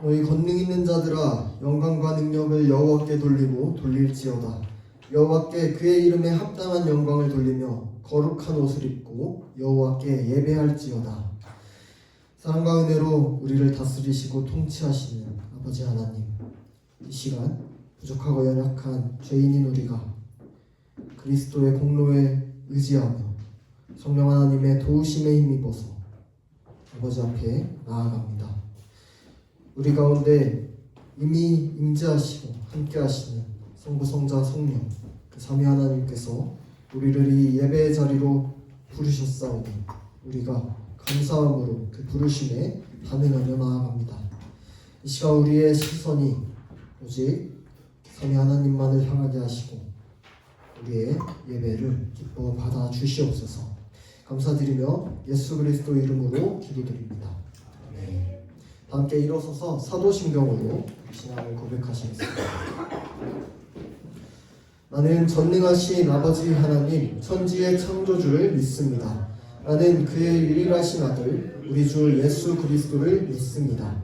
너희 권능 있는 자들아, 영광과 능력을 여호와께 돌리고 돌릴지어다. 여호와께 그의 이름에 합당한 영광을 돌리며 거룩한 옷을 입고 여호와께 예배할지어다. 사랑과 은혜로 우리를 다스리시고 통치하시는 아버지 하나님, 이 시간 부족하고 연약한 죄인인 우리가 그리스도의 공로에 의지하며 성령 하나님의 도우심에 힘입어서 아버지 앞에 나아갑니다. 우리 가운데 이미 임재하시고 함께하시는 성부, 성자, 성령 그 삼위 하나님께서 우리를 이 예배의 자리로 부르셨사오니 우리가 감사함으로 그 부르심에 반응하며 나아갑니다. 이 시간 우리의 시선이 오직 삼위 하나님만을 향하게 하시고 우리의 예배를 기뻐 받아 주시옵소서. 감사드리며 예수 그리스도 이름으로 기도드립니다. 아멘. 함께 일어서서 사도신경으로 신앙을 고백하시겠습니다. 나는 전능하신 아버지 하나님 천지의 창조주를 믿습니다. 나는 그의 유일하신 아들 우리 주 예수 그리스도를 믿습니다.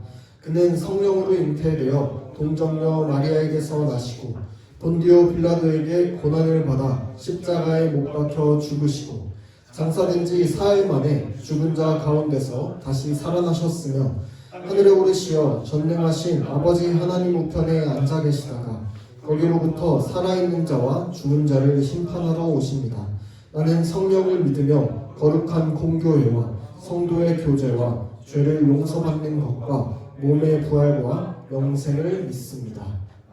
그는 성령으로 잉태되어 동정녀 마리아에게서 나시고 본디오 빌라도에게 고난을 받아 십자가에 못 박혀 죽으시고 장사된 지 사흘 만에 죽은 자 가운데서 다시 살아나셨으며 하늘에 오르시어 전능하신 아버지 하나님 우편에 앉아 계시다가 거기로부터 살아있는 자와 죽은 자를 심판하러 오십니다. 나는 성령을 믿으며 거룩한 공교회와 성도의 교제와 죄를 용서받는 것과 몸의 부활과 영생을 믿습니다.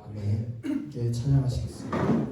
아멘. 이제 찬양하시겠습니다.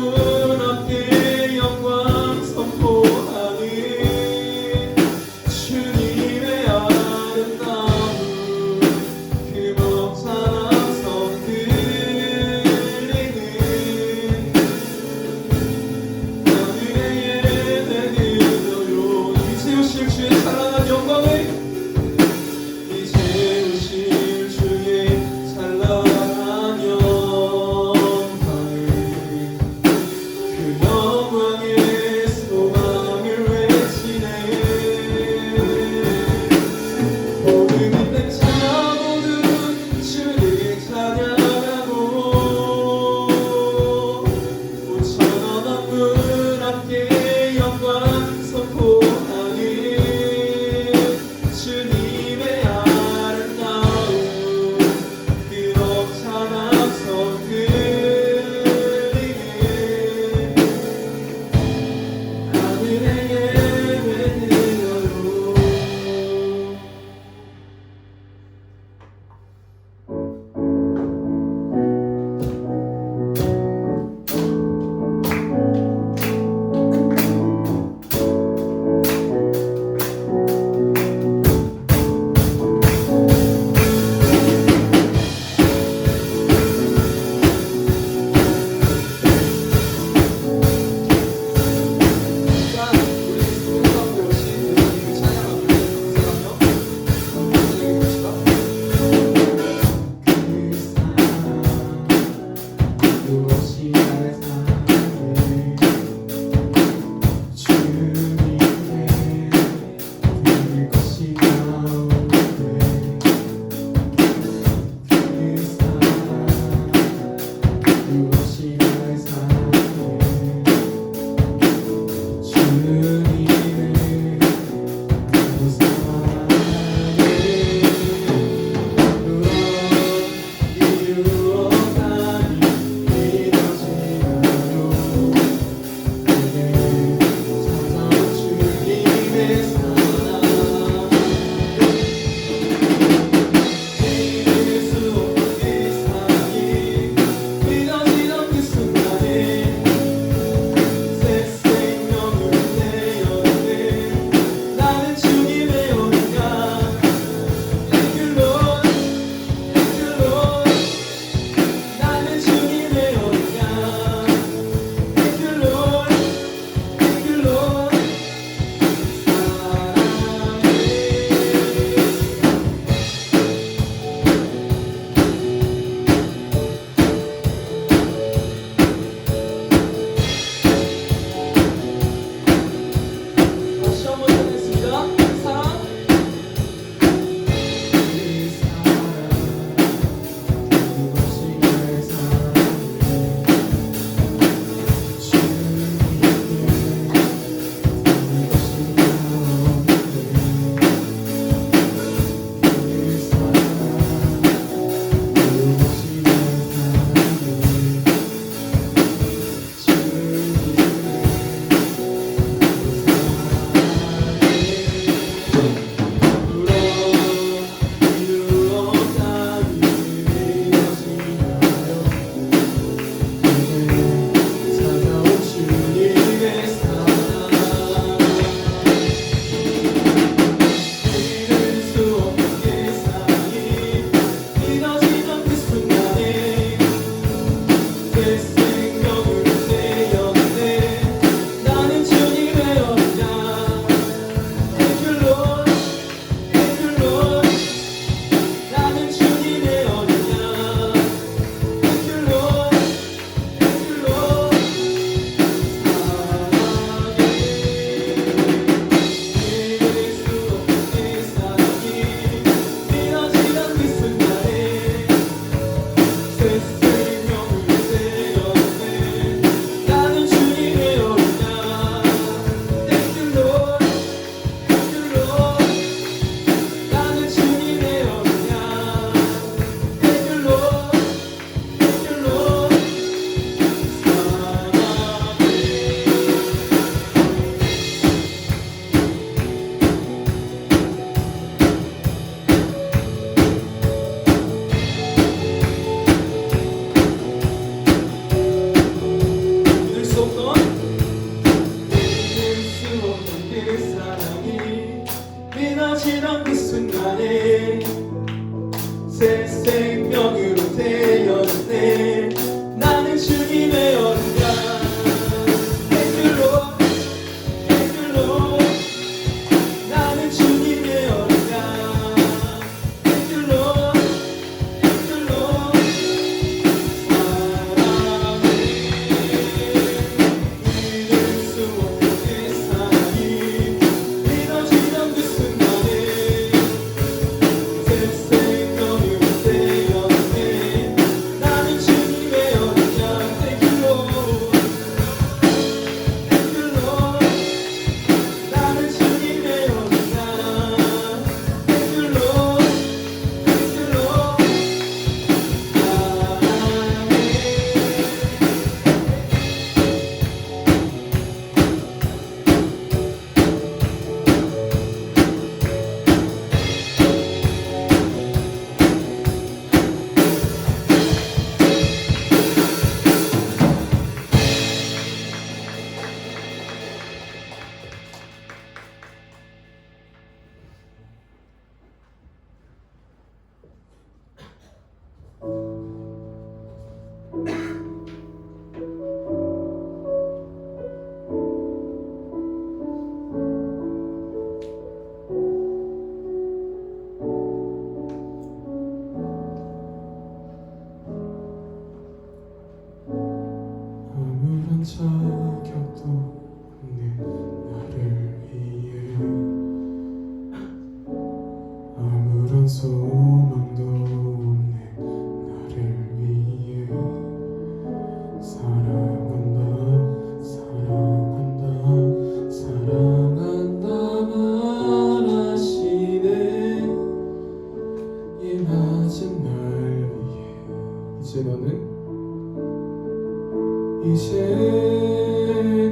문 앞에 영광 선포하는 주님의 아름다움 그 벅찬 함성 들리는 하늘의 예배드려요. 이제 오실 주의 찬란한 영광을 이제 오실 주의 찬란한 영광을 그 영광의 소망을 외치네. 모든 인생 자 모두 주를 찬양하고 오천원 문 앞에 영광 선포하는 주님의 아름다움 그 벅찬 함성 들리는 하늘의 예배드려요.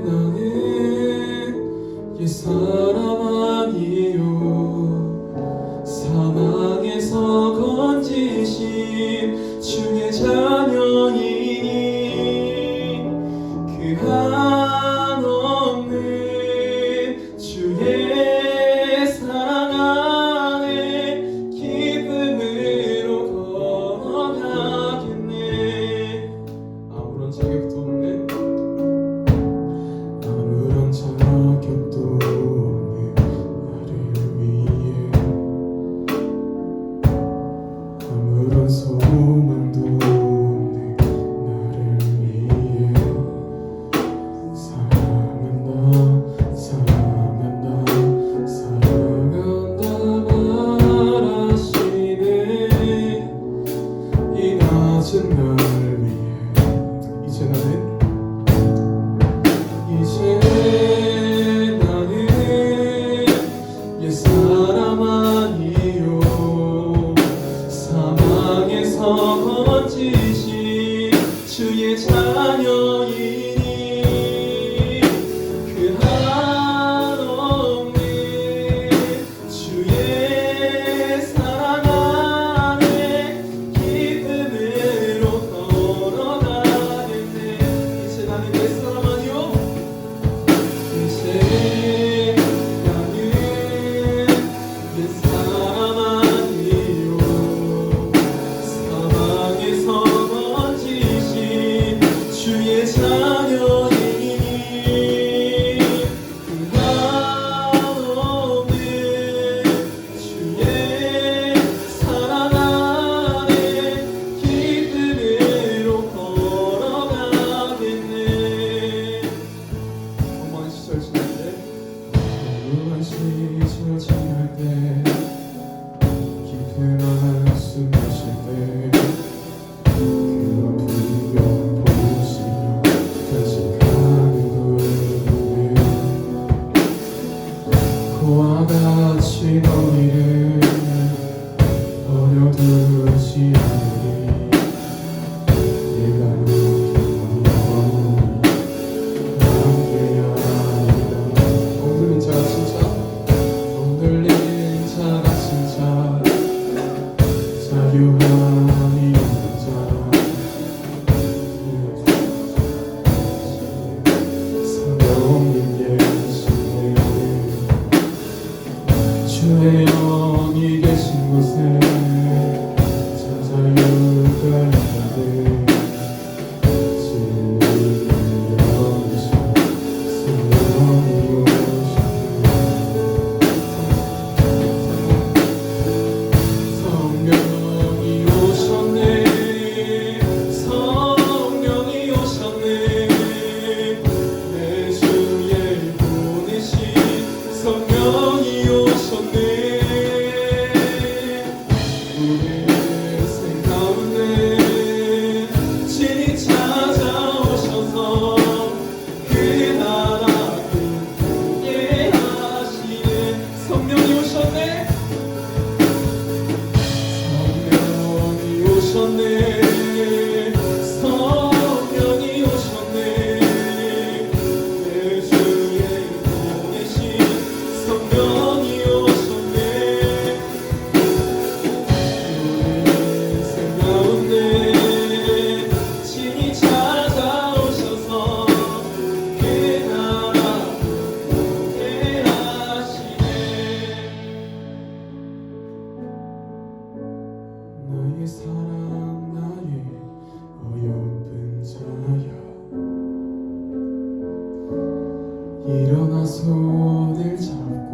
나는 옛사람 아니요 사망에서 건지신 주의 자녀이니 그 한없는 주의 사랑 안에 기쁨으로 걸어가겠네. 아무런 자격도 없네. 아무런 자격도 없는 나를 위해 아무런 소망도 없는 나를 위해 사랑한다 사랑한다 사랑한다 말하시네. 이 낮은 나를 위해 이제 나는 옛사람 아니요 사망에서 건지신 주의 자녀이니 그 한없는 주의 사랑 안에 기쁨으로 걸어가겠네. 이제 나는 옛사람 아니요 이제 나는 옛사람 아니요 사망에서 건지신 주의 자녀이니 그 한없는 주의 사랑 안에 기쁨으로 걸어가겠네. 험한 시절 지날 때 험한 시절 지날 때 깊은 한숨 마실 때 그런 풍경 보시며 간직하는 거였네. 그와 같이 너희를 버려두지 않으리. 내가 너희 흔들린 자가 진짜 흔들린 자가 진짜 자유함이 없는 자 성령님 계시네. 주의 영이 계신 곳에 저 자유가 있는데 진리를 영이신 성령이 오셨네. 성령이 오셨네. 내 주에 보내신 성령이 오셨네. 우리 인생 가운데 친히 찾아오셔서 그 나라 함께 하시네. 성령이 오셨네. 성령이 오셨네. 성령이 오셨네. 내 주에 보내신 성령이 오셨네. 우리 인생 가운데 친히 찾아오셔서 그 나라 함께 하시네. 나의 사랑 나의 어여쁜 자야 일어나 손을 잡고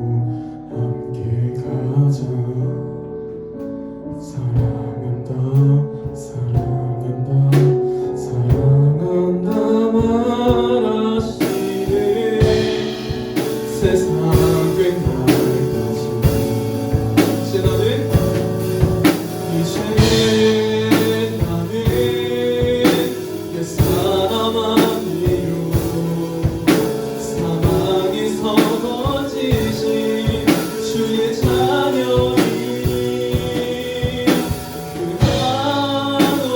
함께 가자. 사랑한다 사랑한다 사랑한다 말하시네. 세상 끝날 다시 이제 나는 옛사람 아니요 사망에서 건지신 주의 자녀이니 그 한없는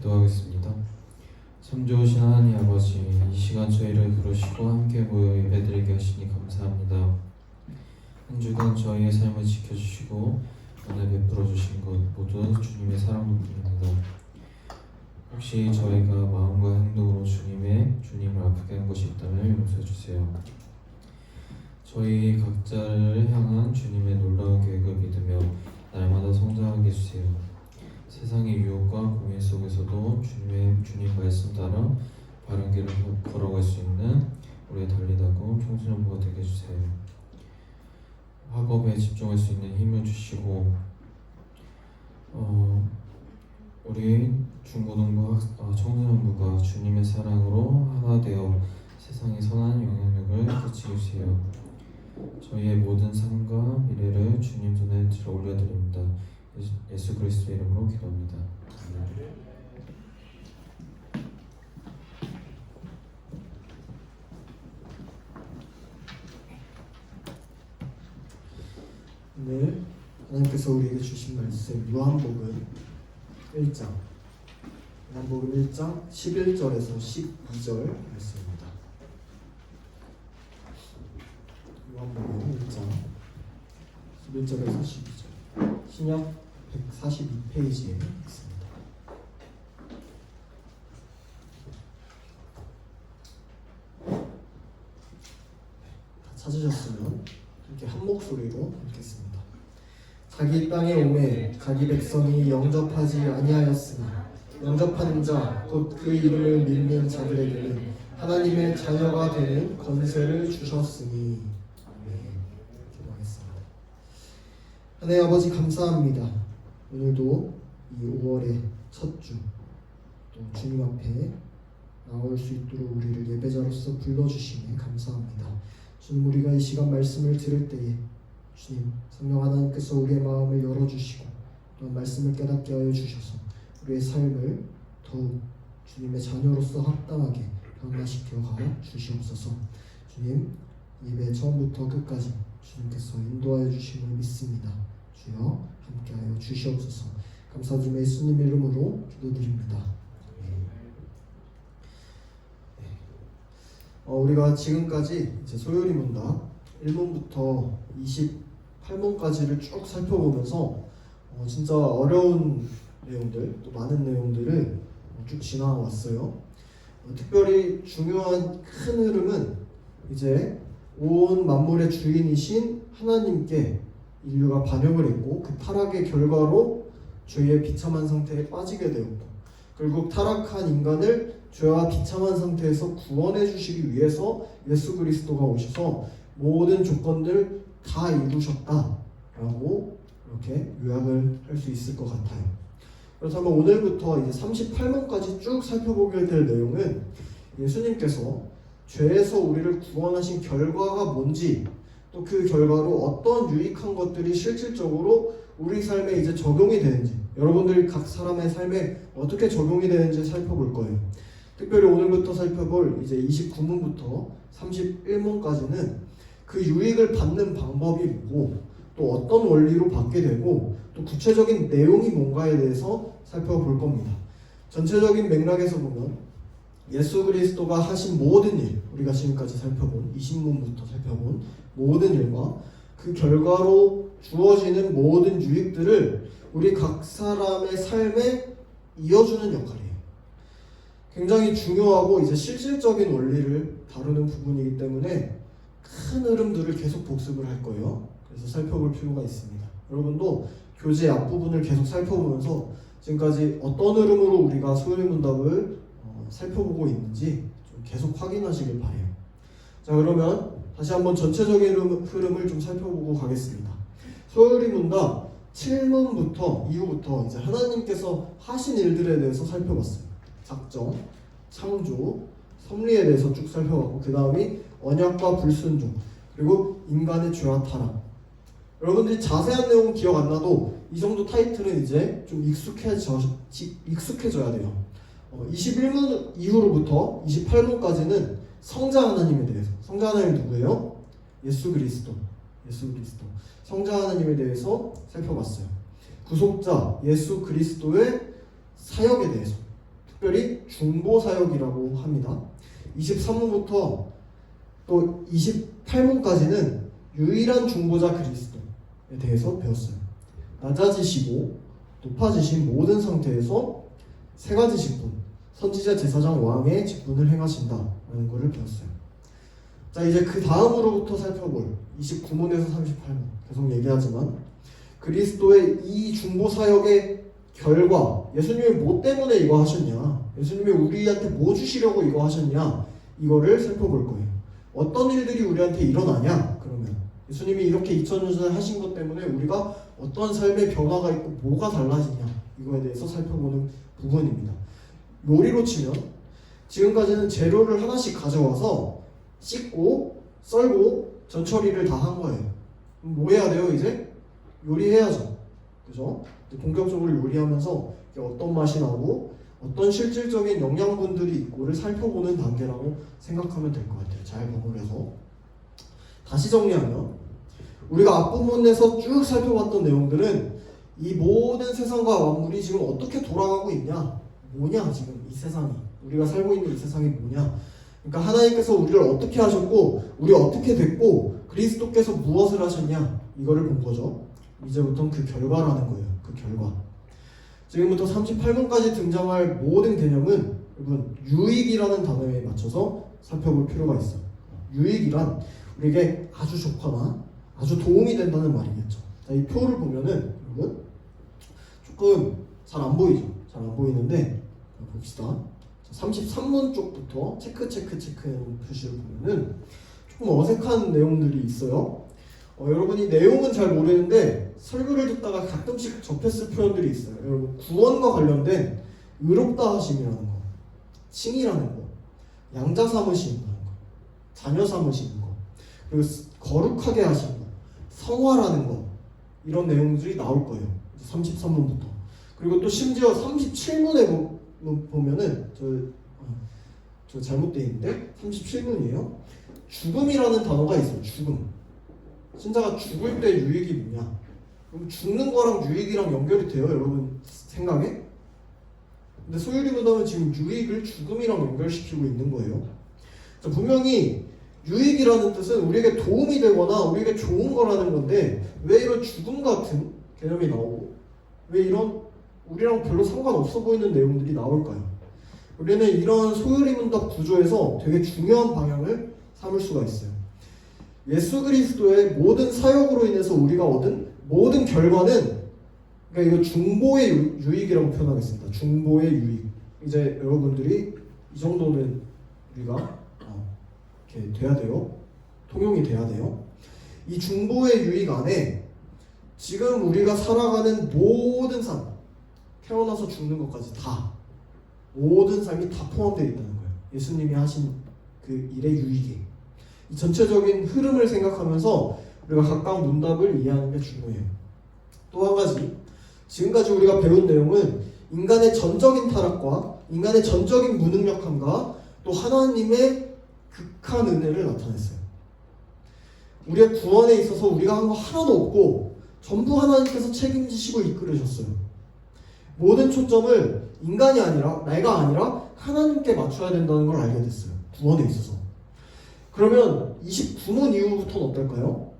기도하겠습니다. 참 좋으신 하나님 아버지, 이 시간 저희를 부르시고 함께 모여 예배드리게 하시니 감사합니다. 한 주간 저희의 삶을 지켜주시고 은혜 베풀어 주신 것 모두 주님의 사랑 덕분입니다. 혹시 저희가 마음과 행동으로 주님을 아프게 한 것이 있다면 용서해 주세요. 저희 각자를 향한 주님의 놀라운 계획을 믿으며 날마다 성장하게 해주세요. 세상의 유혹과 고민 속에서도 주님 말씀 따라 바른 길을 걸어갈 수 있는 우리의 달리다고 청소년부가 되게 해주세요. 학업에 집중할 수 있는 힘을 주시고 우리 중고등부 청소년부가 주님의 사랑으로 하나 되어 세상에 선한 영향력을 끼치게 주세요. 저희의 모든 삶과 미래를 주님 손에 들어 올려드립니다. 예수 그리스도의 이름으로 기도합니다. 오늘 하나님께서 우리에게 주신 말씀 요한복음 1장 11절에서 12절 말씀입니다. 요한복음 1장 11절에서 12절 신약 142페이지에 있습니다. 다 찾으셨으면 이렇게 한 목소리로 읽겠습니다. 자기 땅에 오매 자기 백성이 영접하지 아니하였으나 영접하는 자 곧 그 이름을 믿는 자들에게는 하나님의 자녀가 되는 권세를 주셨으니. 기도하겠습니다. 하나님 아버지 감사합니다. 오늘도 이 5월의 첫 주 또 주님 앞에 나올 수 있도록 우리를 예배자로서 불러주시니 감사합니다. 주님, 우리가 이 시간 말씀을 들을 때에 주님 성령 하나님께서 우리의 마음을 열어주시고 또 말씀을 깨닫게 하여 주셔서 우리의 삶을 더욱 주님의 자녀로서 합당하게 변화시켜 가 주시옵소서. 주님, 예배 처음부터 끝까지 주님께서 인도하여 주심을 믿습니다. 주여 함께하여 주시옵소서. 감사드리며 예수님 이름으로 기도드립니다. 우리가 지금까지 이제 소요리 문답 1문부터 28문까지를 쭉 살펴보면서 진짜 어려운 내용들 또 많은 내용들을 쭉 지나왔어요. 특별히 중요한 큰 흐름은 이제 온 만물의 주인이신 하나님께 인류가 반역을 했고 그 타락의 결과로 죄의 비참한 상태에 빠지게 되었고 결국 타락한 인간을 죄와 비참한 상태에서 구원해 주시기 위해서 예수 그리스도가 오셔서 모든 조건들 다 이루셨다라고 이렇게 요약을 할 수 있을 것 같아요. 그렇다면 오늘부터 이제 38문까지 쭉 살펴보게 될 내용은 예수님께서 죄에서 우리를 구원하신 결과가 뭔지 또 그 결과로 어떤 유익한 것들이 실질적으로 우리 삶에 이제 적용이 되는지 여러분들이 각 사람의 삶에 어떻게 적용이 되는지 살펴볼 거예요. 특별히 오늘부터 살펴볼 이제 29문부터 31문까지는 그 유익을 받는 방법이 뭐고 또 어떤 원리로 받게 되고 또 구체적인 내용이 뭔가에 대해서 살펴볼 겁니다. 전체적인 맥락에서 보면 예수 그리스도가 하신 모든 일, 우리가 지금까지 살펴본 20문부터 살펴본 모든 일과 그 결과로 주어지는 모든 유익들을 우리 각 사람의 삶에 이어주는 역할이에요. 굉장히 중요하고 이제 실질적인 원리를 다루는 부분이기 때문에 큰 흐름들을 계속 복습을 할 거예요. 그래서 살펴볼 필요가 있습니다. 여러분도 교재 앞부분을 계속 살펴보면서 지금까지 어떤 흐름으로 우리가 소요문답을 살펴보고 있는지 좀 계속 확인하시길 바래요. 자, 그러면 다시 한번 전체적인 흐름을 좀 살펴보고 가겠습니다. 소요리 문답 7문부터 이후부터 이제 하나님께서 하신 일들에 대해서 살펴봤어요. 작정, 창조, 섭리에 대해서 쭉 살펴봤고 그 다음이 언약과 불순종 그리고 인간의 죄와 타락. 여러분들이 자세한 내용은 기억 안 나도 이 정도 타이틀은 이제 좀 익숙해져야 돼요. 21문 이후로부터 28문까지는 성자 하나님에 대해서 성자 하나님 누구예요? 예수 그리스도 성자 하나님에 대해서 살펴봤어요. 구속자 예수 그리스도의 사역에 대해서 특별히 중보 사역이라고 합니다. 23문부터 또 28문까지는 유일한 중보자 그리스도에 대해서 배웠어요. 낮아지시고 높아지신 모든 상태에서 세 가지 직분, 선지자, 제사장, 왕의 직분을 행하신다라는 것을 배웠어요. 자, 이제 그 다음으로부터 살펴볼 29문에서 38문 계속 얘기하지만 그리스도의 이 중보 사역의 결과, 예수님이 뭐 때문에 이거 하셨냐, 예수님이 우리한테 뭐 주시려고 이거 하셨냐, 이거를 살펴볼 거예요. 어떤 일들이 우리한테 일어나냐, 그러면 예수님이 이렇게 2000년 전에 하신 것 때문에 우리가 어떤 삶의 변화가 있고 뭐가 달라지냐, 이거에 대해서 살펴보는 부분입니다. 요리로 치면 지금까지는 재료를 하나씩 가져와서 씻고 썰고 전처리를 다 한 거예요. 그럼 뭐 해야 돼요? 이제 요리해야죠. 그죠? 본격적으로 요리하면서 이게 어떤 맛이 나고 어떤 실질적인 영양분들이 있고를 살펴보는 단계라고 생각하면 될 것 같아요. 잘 버무려서 다시 정리하면 우리가 앞부분에서 쭉 살펴봤던 내용들은 이 모든 세상과 만물이 지금 어떻게 돌아가고 있냐, 뭐냐, 지금 이 세상이, 우리가 살고 있는 이 세상이 뭐냐, 그러니까 하나님께서 우리를 어떻게 하셨고 우리 어떻게 됐고 그리스도께서 무엇을 하셨냐, 이거를 본 거죠. 이제부터는 그 결과라는 거예요. 그 결과. 지금부터 38문까지 등장할 모든 개념은 여러분 유익이라는 단어에 맞춰서 살펴볼 필요가 있어요. 유익이란 우리에게 아주 좋거나 아주 도움이 된다는 말이겠죠. 자, 이 표를 보면은 여러분 조금 잘 안 보이죠? 잘 안 보이는데 봅시다. 33문 쪽부터 체크 표시를 보면은 조금 어색한 내용들이 있어요. 여러분이 내용은 잘 모르는데 설교를 듣다가 가끔씩 접했을 표현들이 있어요. 여러분 구원과 관련된 의롭다 하심이라는 거, 칭이라는 거, 양자 삼으심이라는 거, 자녀 삼으시는 거, 그리고 거룩하게 하시는 거, 성화라는 거, 이런 내용들이 나올 거예요. 33문부터. 그리고 또 심지어 37문에 보면은 저 잘못되어 있는데 37문이에요. 죽음이라는 단어가 있어요. 죽음. 신자가 죽을 때 유익이 뭐냐? 그럼 죽는 거랑 유익이랑 연결이 돼요, 여러분 생각에? 근데 소율이보다는 지금 유익을 죽음이랑 연결시키고 있는 거예요. 자, 분명히 유익이라는 뜻은 우리에게 도움이 되거나 우리에게 좋은 거라는 건데 왜 이런 죽음 같은 개념이 나오고 왜 이런 우리랑 별로 상관없어 보이는 내용들이 나올까요? 우리는 이런 소율이 문답 구조에서 되게 중요한 방향을 삼을 수가 있어요. 예수 그리스도의 모든 사역으로 인해서 우리가 얻은 모든 결과는, 그러니까 이거 중보의 유익이라고 표현하겠습니다. 중보의 유익. 이제 여러분들이 이 정도는 우리가 이렇게 돼야 돼요. 통용이 돼야 돼요. 이 중보의 유익 안에 지금 우리가 살아가는 모든 삶, 태어나서 죽는 것까지 다, 모든 삶이 다 포함되어 있다는 거예요. 예수님이 하신 그 일의 유익이. 이 전체적인 흐름을 생각하면서 우리가 각각 문답을 이해하는 게 중요해요. 또 한 가지, 지금까지 우리가 배운 내용은 인간의 전적인 타락과 인간의 전적인 무능력함과 또 하나님의 극한 은혜를 나타냈어요. 우리의 구원에 있어서 우리가 한 거 하나도 없고 전부 하나님께서 책임지시고 이끌으셨어요. 모든 초점을 인간이 아니라, 내가 아니라 하나님께 맞춰야 된다는 걸 알게 됐어요. 구원에 있어서. 그러면 29문 이후부터는 어떨까요?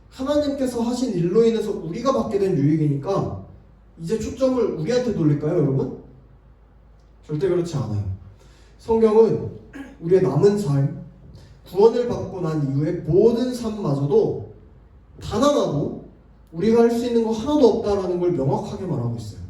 하나님께서 하신 일로 인해서 우리가 받게 된 유익이니까 이제 초점을 우리한테 돌릴까요, 여러분? 절대 그렇지 않아요. 성경은 우리의 남은 삶, 구원을 받고 난 이후에 모든 삶마저도 단 하나도 우리가 할 수 있는 거 하나도 없다라는 걸 명확하게 말하고 있어요.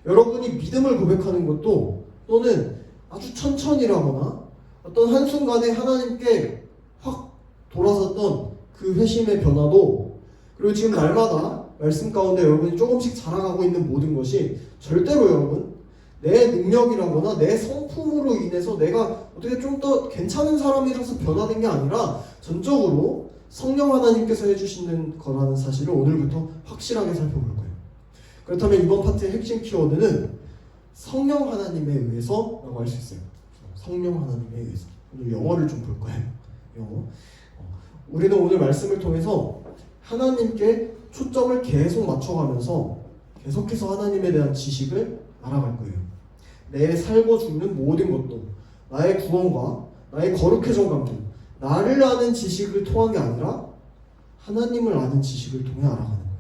여러분이 믿음을 고백하는 것도 또는 아주 천천히라거나 어떤 한순간에 하나님께 확 돌아섰던 그 회심의 변화도, 그리고 지금 날마다 말씀 가운데 여러분이 조금씩 자라가고 있는 모든 것이 절대로 여러분 내 능력이라거나 내 성품으로 인해서 내가 어떻게 좀 더 괜찮은 사람이라서 변화된 게 아니라 전적으로 성령 하나님께서 해주시는 거라는 사실을 오늘부터 확실하게 살펴볼 거예요. 그렇다면 이번 파트의 핵심 키워드는 성령 하나님에 의해서 라고 할 수 있어요. 성령 하나님에 의해서. 오늘 영어를 좀 볼 거예요. 영어. 우리는 오늘 말씀을 통해서 하나님께 초점을 계속 맞춰가면서 계속해서 하나님에 대한 지식을 알아갈 거예요. 내 살고 죽는 모든 것도 나의 구원과 나의 거룩해진 관계, 나를 아는 지식을 통한 게 아니라 하나님을 아는 지식을 통해 알아가는 거예요.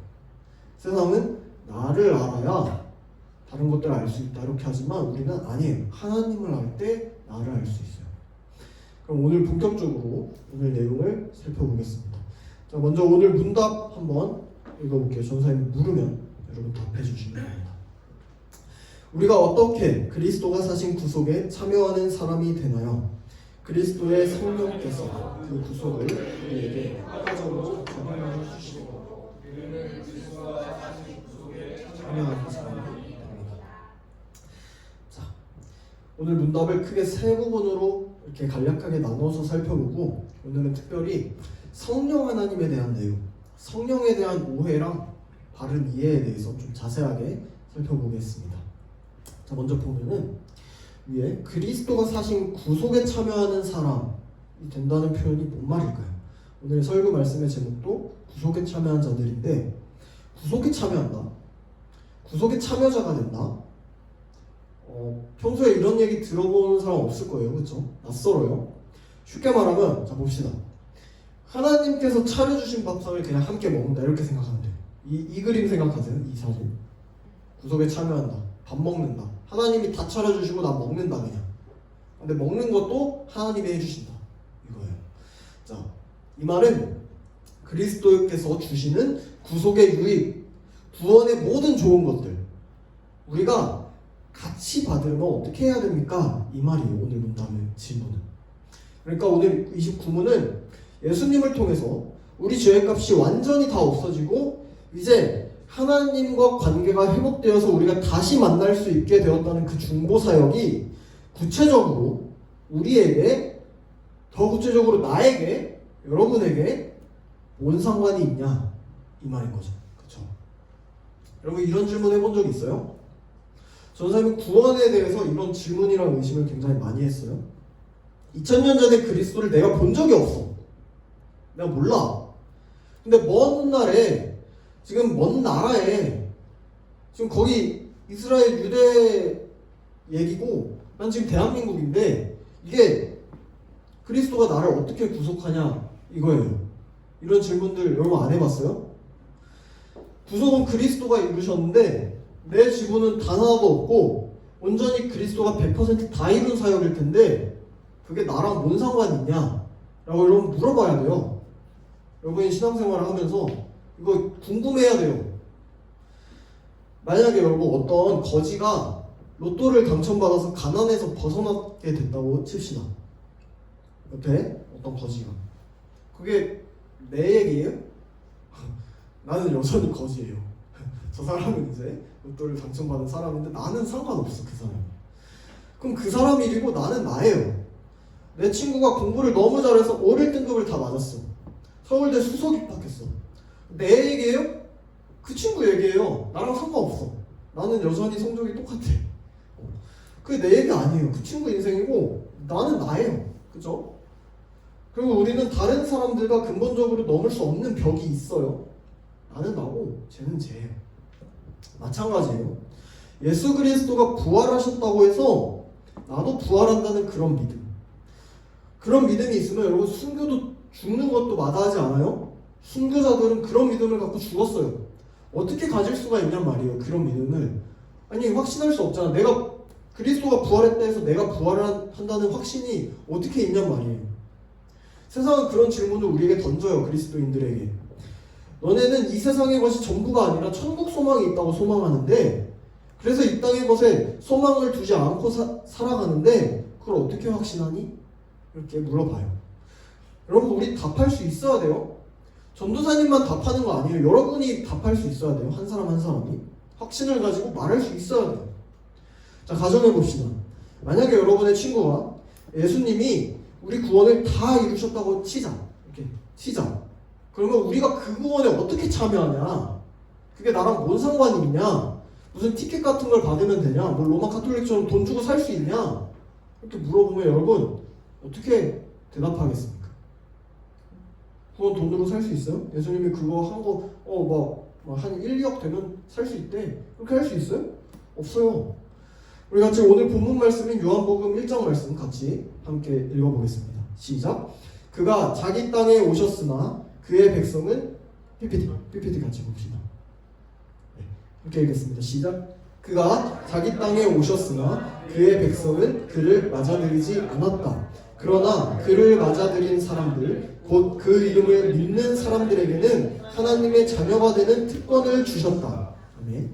세상은 나를 알아야 다른 것들을 알 수 있다 이렇게 하지만 우리는 아니에요. 하나님을 알 때 나를 알 수 있어요. 그럼 오늘 본격적으로 오늘 내용을 살펴보겠습니다. 자, 먼저 오늘 문답 한번 읽어볼게요. 전사님 물으면 여러분 답해 주시면 됩니다. 우리가 어떻게 그리스도가 사신 구속에 참여하는 사람이 되나요? 그리스도의 성령께서 그 구속을 우리에게 효과적으로 전달해 주시고 참여하는 사람이 됩니다. 자, 오늘 문답을 크게 세 부분으로 이렇게 간략하게 나눠서 살펴보고 오늘은 특별히 성령 하나님에 대한 내용, 성령에 대한 오해랑 바른 이해에 대해서 좀 자세하게 살펴보겠습니다. 자, 먼저 보면은 위에 그리스도가 사신 구속에 참여하는 사람이 된다는 표현이 뭔 말일까요? 오늘 설교 말씀의 제목도 구속에 참여한 자들인데 구속에 참여한다? 구속의 참여자가 된다? 평소에 이런 얘기 들어본 사람 없을 거예요. 그렇죠? 낯설어요. 쉽게 말하면 자 봅시다. 하나님께서 차려주신 밥상을 그냥 함께 먹는다 이렇게 생각하면 돼요. 이 그림 생각하세요. 이 사진. 구속에 참여한다. 밥 먹는다. 하나님이 다 차려주시고 나 먹는다 그냥. 근데 먹는 것도 하나님이 해주신다. 이거예요. 자, 이 말은 그리스도께서 주시는 구속의 유익, 구원의 모든 좋은 것들 우리가 같이 받으려면 어떻게 해야 됩니까? 이 말이에요. 오늘 문답의 질문은. 그러니까 오늘 29문은 예수님을 통해서 우리 죄의 값이 완전히 다 없어지고 이제 하나님과 관계가 회복되어서 우리가 다시 만날 수 있게 되었다는 그 중보 사역이 구체적으로 우리에게, 더 구체적으로 나에게, 여러분에게 뭔 상관이 있냐 이 말인 거죠. 그렇죠? 여러분 이런 질문 해본 적 있어요? 전사님은 구원에 대해서 이런 질문이랑 의심을 굉장히 많이 했어요. 2000년 전에 그리스도를 내가 본 적이 없어. 내가 몰라. 근데 먼 훗날에 지금 먼 나라에 지금 거기 이스라엘 유대 얘기고 난 지금 대한민국인데 이게 그리스도가 나를 어떻게 구속하냐 이거예요. 이런 질문들 여러분 안 해봤어요? 구속은 그리스도가 이루셨는데 내 지분은 단 하나도 없고 온전히 그리스도가 100% 다 이룬 사역일 텐데 그게 나랑 뭔 상관이 있냐 라고 여러분 물어봐야 돼요. 여러분이 신앙생활을 하면서 이거 궁금해야 돼요. 만약에 여러분 어떤 거지가 로또를 당첨받아서 가난에서 벗어나게 된다고 칩시다. 옆에 어떤 거지가. 그게 내 얘기예요? 나는 여전히 거지예요. 저 사람은 이제 로또를 당첨받은 사람인데 나는 상관없어 그 사람. 그럼 그 사람 일이고 나는 나예요. 내 친구가 공부를 너무 잘해서 5, 1등급을 다 맞았어. 서울대 수석 입학했어. 내 얘기예요? 그 친구 얘기예요. 나랑 상관없어. 나는 여전히 성적이 똑같아. 그게 내 얘기 아니에요. 그 친구 인생이고 나는 나예요. 그죠? 그리고 우리는 다른 사람들과 근본적으로 넘을 수 없는 벽이 있어요. 나는 나고 쟤는 쟤예요. 마찬가지예요. 예수 그리스도가 부활하셨다고 해서 나도 부활한다는 그런 믿음. 그런 믿음이 있으면 여러분 순교도 죽는 것도 마다하지 않아요? 순교자들은 그런 믿음을 갖고 죽었어요. 어떻게 가질 수가 있냔 말이에요. 그런 믿음을. 아니 확신할 수 없잖아. 내가 그리스도가 부활했다 해서 내가 부활한다는 확신이 어떻게 있냔 말이에요. 세상은 그런 질문을 우리에게 던져요. 그리스도인들에게. 너네는 이 세상의 것이 전부가 아니라 천국 소망이 있다고 소망하는데 그래서 이 땅의 것에 소망을 두지 않고 살아가는데 그걸 어떻게 확신하니? 이렇게 물어봐요. 여러분 우리 답할 수 있어야 돼요. 전도사님만 답하는 거 아니에요. 여러분이 답할 수 있어야 돼요. 한 사람 한 사람이 확신을 가지고 말할 수 있어야 돼요. 자, 가정해 봅시다. 만약에 여러분의 친구가 예수님이 우리 구원을 다 이루셨다고 치자. 이렇게 치자. 그러면 우리가 그 구원에 어떻게 참여하냐? 그게 나랑 뭔 상관이 있냐? 무슨 티켓 같은 걸 받으면 되냐? 뭐 로마 카톨릭처럼 돈 주고 살 수 있냐? 이렇게 물어보면 여러분 어떻게 대답하겠습니까? 그건 돈으로 살 수 있어요? 예수님이 그거 한 거 한 1, 2억 되면 살 수 있대. 그렇게 할 수 있어요? 없어요. 우리 같이 오늘 본문 말씀인 요한복음 1장 말씀 같이 함께 읽어보겠습니다. 시작. 그가 자기 땅에 오셨으나 그의 백성은 PPT 같이 봅시다. 네, 함께 읽겠습니다. 시작. 그가 자기 땅에 오셨으나 그의 백성은 그를 맞아들이지 않았다. 그러나 그를 맞아들인 사람들 곧 그 이름을 믿는 사람들에게는 하나님의 자녀가 되는 특권을 주셨다. 아멘.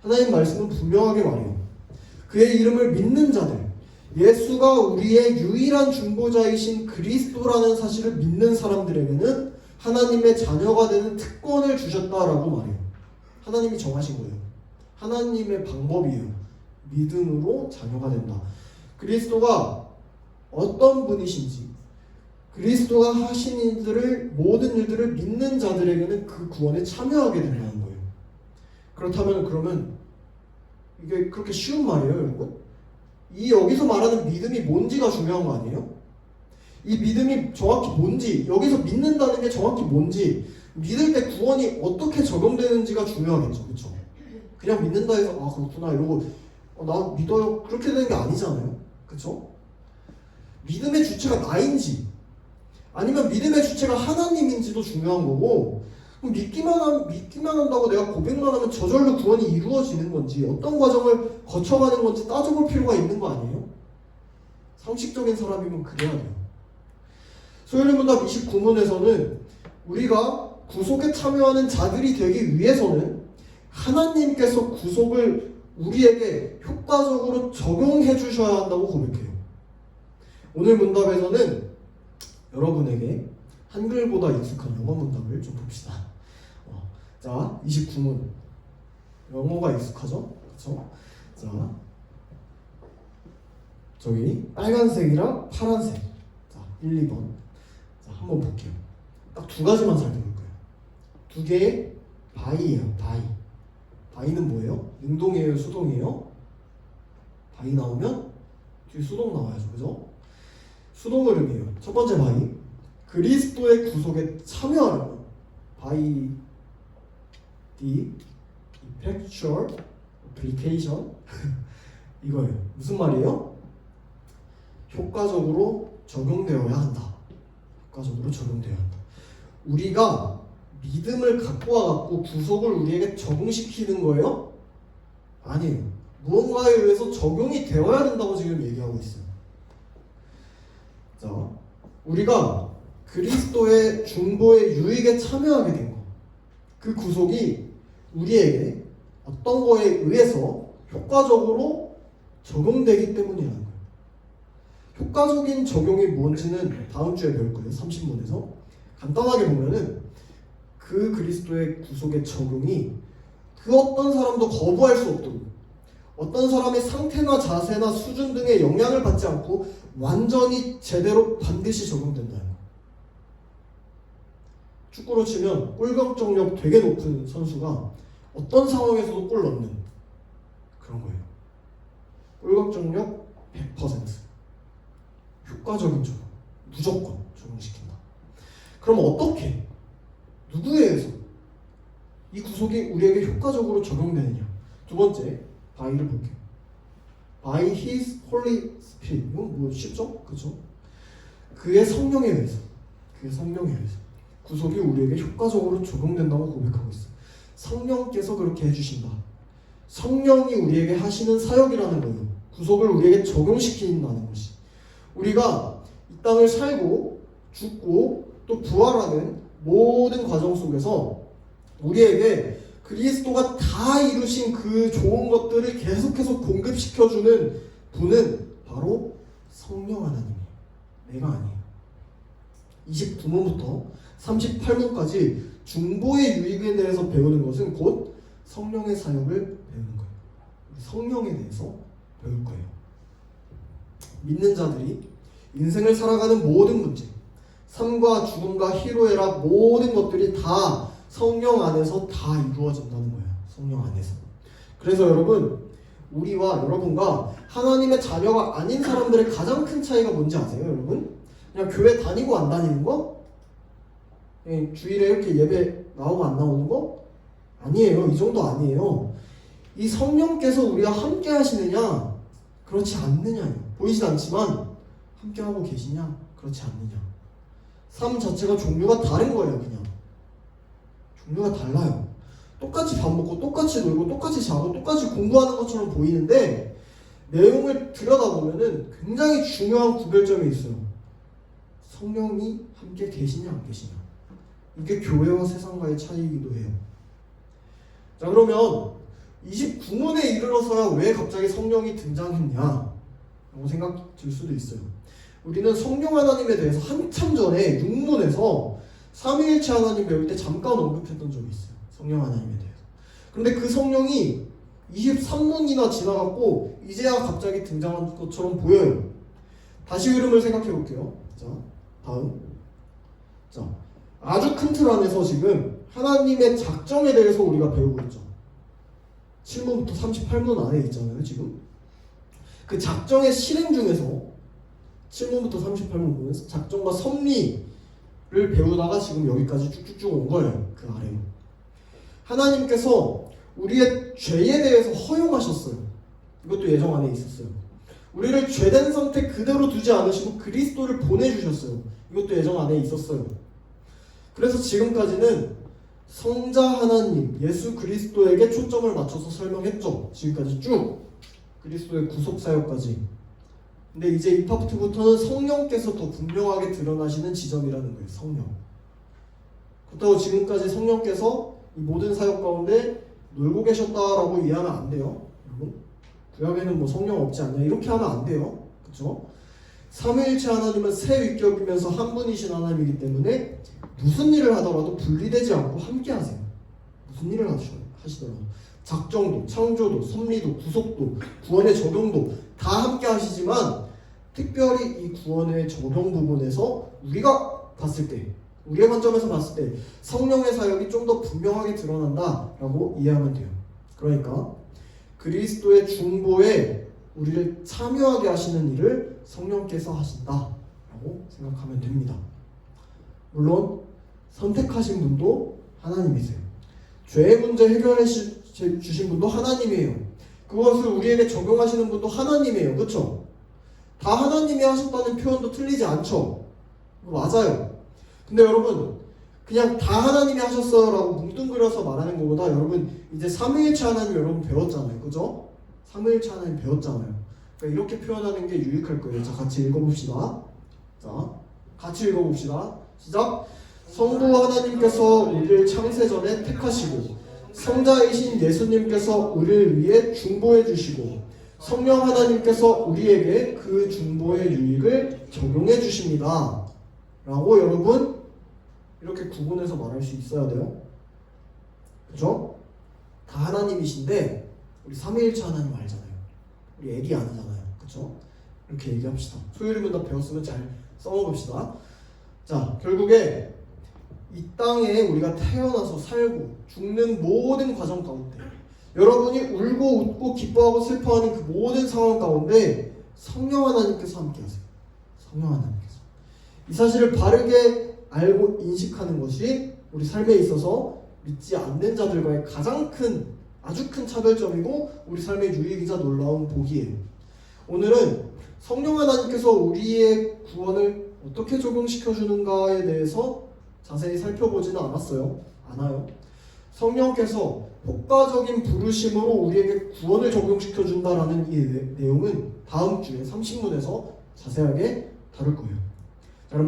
하나님 말씀은 분명하게 말해요. 그의 이름을 믿는 자들, 예수가 우리의 유일한 중보자이신 그리스도라는 사실을 믿는 사람들에게는 하나님의 자녀가 되는 특권을 주셨다라고 말해요. 하나님이 정하신 거예요. 하나님의 방법이에요. 믿음으로 자녀가 된다. 그리스도가 어떤 분이신지, 그리스도가 하신 일들을, 모든 일들을 믿는 자들에게는 그 구원에 참여하게 된다는 거예요. 그렇다면 그러면 이게 그렇게 쉬운 말이에요, 여러분? 이 여기서 말하는 믿음이 뭔지가 중요한 거 아니에요? 이 믿음이 정확히 뭔지, 여기서 믿는다는 게 정확히 뭔지, 믿을 때 구원이 어떻게 적용되는지가 중요하겠죠, 그렇죠? 그냥 믿는다 해서 아 그렇구나 이러고 나 믿어요 그렇게 되는 게 아니잖아요, 그렇죠? 믿음의 주체가 나인지 아니면 믿음의 주체가 하나님인지도 중요한 거고, 그럼 믿기만 한다고 내가 고백만 하면 저절로 구원이 이루어지는 건지 어떤 과정을 거쳐가는 건지 따져볼 필요가 있는 거 아니에요? 상식적인 사람이면 그래야 돼요. 소요리문답 29문에서는 우리가 구속에 참여하는 자들이 되기 위해서는 하나님께서 구속을 우리에게 효과적으로 적용해 주셔야 한다고 고백해요. 오늘 문답에서는 여러분에게 한글보다 익숙한 영어 문답을 좀 봅시다. 자, 29문. 영어가 익숙하죠? 그렇죠? 자, 저기 빨간색이랑 파란색. 자, 1, 2번. 자, 한번 볼게요. 딱 두 가지만 살펴볼 거예요. 두 개의 바이예요. 바이는 뭐예요? 능동이에요? 수동이에요? 바이 나오면 뒤에 수동 나와야죠. 그죠? 수동 흐름이에요. 첫 번째 바이. 그리스도의 구속에 참여하라고. 바이 the effectual application 이거예요. 무슨 말이에요? 효과적으로 적용되어야 한다. 효과적으로 적용되어야 한다. 우리가 믿음을 갖고 와갖고 구속을 우리에게 적용시키는 거예요? 아니에요. 무언가에 의해서 적용이 되어야 된다고 지금 얘기하고 있어요. 자, 우리가 그리스도의 중보의 유익에 참여하게 된 거, 그 구속이 우리에게 어떤 거에 의해서 효과적으로 적용되기 때문이라는 거예요. 효과적인 적용이 뭔지는 다음 주에 배울 거예요. 30문에서. 간단하게 보면은 그 그리스도의 구속의 적용이 그 어떤 사람도 거부할 수 없도록 어떤 사람의 상태나 자세나 수준 등의 영향을 받지 않고 완전히 제대로 반드시 적용된다는 거예요. 축구로 치면 골 결정력 되게 높은 선수가 어떤 상황에서도 골 넣는 그런 거예요. 골 결정력 100%. 효과적인 적용. 무조건 적용시킨다. 그럼 어떻게? 누구에 의해서 이 구속이 우리에게 효과적으로 적용되느냐? 두 번째, 바이를 볼게요. By His Holy Spirit. 이건 뭐 쉽죠? 그렇죠? 그의 성령에 의해서. 구속이 우리에게 효과적으로 적용된다고 고백하고 있어요. 성령께서 그렇게 해주신다. 성령이 우리에게 하시는 사역이라는 거예요. 구속을 우리에게 적용시킨다는 것이. 우리가 이 땅을 살고 죽고 또 부활하는 모든 과정 속에서 우리에게 그리스도가 다 이루신 그 좋은 것들을 계속해서 공급시켜주는 분은 바로 성령 하나님이에요. 내가 아니에요. 29문부터 38문까지 중보의 유익에 대해서 배우는 것은 곧 성령의 사역을 배우는 거예요. 성령에 대해서 배울 거예요. 믿는 자들이 인생을 살아가는 모든 문제, 삶과 죽음과 희로애락 모든 것들이 다 성령 안에서 다 이루어진다는 거예요. 성령 안에서. 그래서 여러분, 우리와 여러분과 하나님의 자녀가 아닌 사람들의 가장 큰 차이가 뭔지 아세요, 여러분? 그냥 교회 다니고 안 다니는 거? 주일에 이렇게 예배 나오고 안 나오는 거? 아니에요. 이 정도 아니에요. 이 성령께서 우리와 함께 하시느냐, 그렇지 않느냐요. 보이진 않지만 함께하고 계시냐? 그렇지 않느냐. 삶 자체가 종류가 다른 거예요. 그냥 종류가 달라요. 똑같이 밥 먹고 똑같이 놀고 똑같이 자고 똑같이 공부하는 것처럼 보이는데 내용을 들여다보면은 굉장히 중요한 구별점이 있어요. 성령이 함께 계시냐 안 계시냐. 이게 교회와 세상과의 차이이기도 해요. 자, 그러면 29문에 이르러서야 왜 갑자기 성령이 등장했냐 라고 생각 들 수도 있어요. 우리는 성령 하나님에 대해서 한참 전에 6문에서 삼위일체 하나님 배울 때 잠깐 언급했던 적이 있어요. 성령 하나님에 대해서. 그런데 그 성령이 23문이나 지나갔고 이제야 갑자기 등장한 것처럼 보여요. 다시 흐름을 생각해 볼게요. 자, 다음. 자, 아주 큰 틀 안에서 지금 하나님의 작정에 대해서 우리가 배우고 있죠. 7문부터 38문 안에 있잖아요. 지금 그 작정의 실행 중에서 7문부터 38문 보면서 작정과 섭리를 배우다가 지금 여기까지 쭉쭉쭉 온 거예요. 그 아래로 하나님께서 우리의 죄에 대해서 허용하셨어요. 이것도 예정 안에 있었어요. 우리를 죄된 상태 그대로 두지 않으시고 그리스도를 보내주셨어요. 이것도 예정 안에 있었어요. 그래서 지금까지는 성자 하나님 예수 그리스도에게 초점을 맞춰서 설명했죠. 지금까지 쭉 그리스도의 구속사역까지. 근데 이제 이 파트부터는 성령께서 더 분명하게 드러나시는 지점이라는 거예요. 성령. 그렇다고 지금까지 성령께서 이 모든 사역 가운데 놀고 계셨다라고 이해하면 안 돼요. 여러분, 구약에는 뭐 성령 없지 않냐 이렇게 하면 안 돼요. 그렇죠? 삼위일체 하나님은 세 위격이면서 한 분이신 하나님이기 때문에 무슨 일을 하더라도 분리되지 않고 함께 하세요. 무슨 일을 하시더라도 작정도, 창조도, 섭리도, 구속도, 구원의 적용도 다 함께 하시지만 특별히 이 구원의 적용 부분에서 우리가 봤을 때, 우리의 관점에서 봤을 때 성령의 사역이 좀 더 분명하게 드러난다라고 이해하면 돼요. 그러니까 그리스도의 중보에 우리를 참여하게 하시는 일을 성령께서 하신다라고 생각하면 됩니다. 물론 선택하신 분도 하나님이세요. 죄의 문제 해결해 주신 분도 하나님이에요. 그것을 우리에게 적용하시는 분도 하나님이에요. 그렇죠? 다 하나님이 하셨다는 표현도 틀리지 않죠? 맞아요. 근데 여러분 그냥 다 하나님이 하셨어요 라고 뭉뚱그려서 말하는 것보다 여러분 이제 삼위일체 하나님 여러분 배웠잖아요. 그죠? 삼위일체 하나님 배웠잖아요. 그러니까 이렇게 표현하는 게 유익할 거예요. 자, 같이 읽어봅시다. 자, 같이 읽어봅시다. 시작! 성부 하나님께서 우리를 창세전에 택하시고 성자이신 예수님께서 우리를 위해 중보해 주시고 성령 하나님께서 우리에게 그 중보의 유익을 적용해 주십니다. 라고 여러분 이렇게 구분해서 말할 수 있어야 돼요. 그죠? 다 하나님이신데 우리 삼위일체 하나님 알잖아요. 우리 애기 아니잖아요. 그죠? 이렇게 얘기합시다. 소유리문 다 배웠으면 잘 써먹읍시다. 자, 결국에 이 땅에 우리가 태어나서 살고 죽는 모든 과정 가운데 여러분이 울고 웃고 기뻐하고 슬퍼하는 그 모든 상황 가운데 성령 하나님께서 함께하세요. 성령 하나님께서 이 사실을 바르게 알고 인식하는 것이 우리 삶에 있어서 믿지 않는 자들과의 가장 큰 아주 큰 차별점이고 우리 삶의 유익이자 놀라운 복이에요. 오늘은 성령 하나님께서 우리의 구원을 어떻게 적용시켜 주는가에 대해서 자세히 살펴보지는 않아요. 성령께서 효과적인 부르심으로 우리에게 구원을 적용시켜 준다라는 이 내용은 다음 주에 30문에서 자세하게 다룰 거예요. 자, 그럼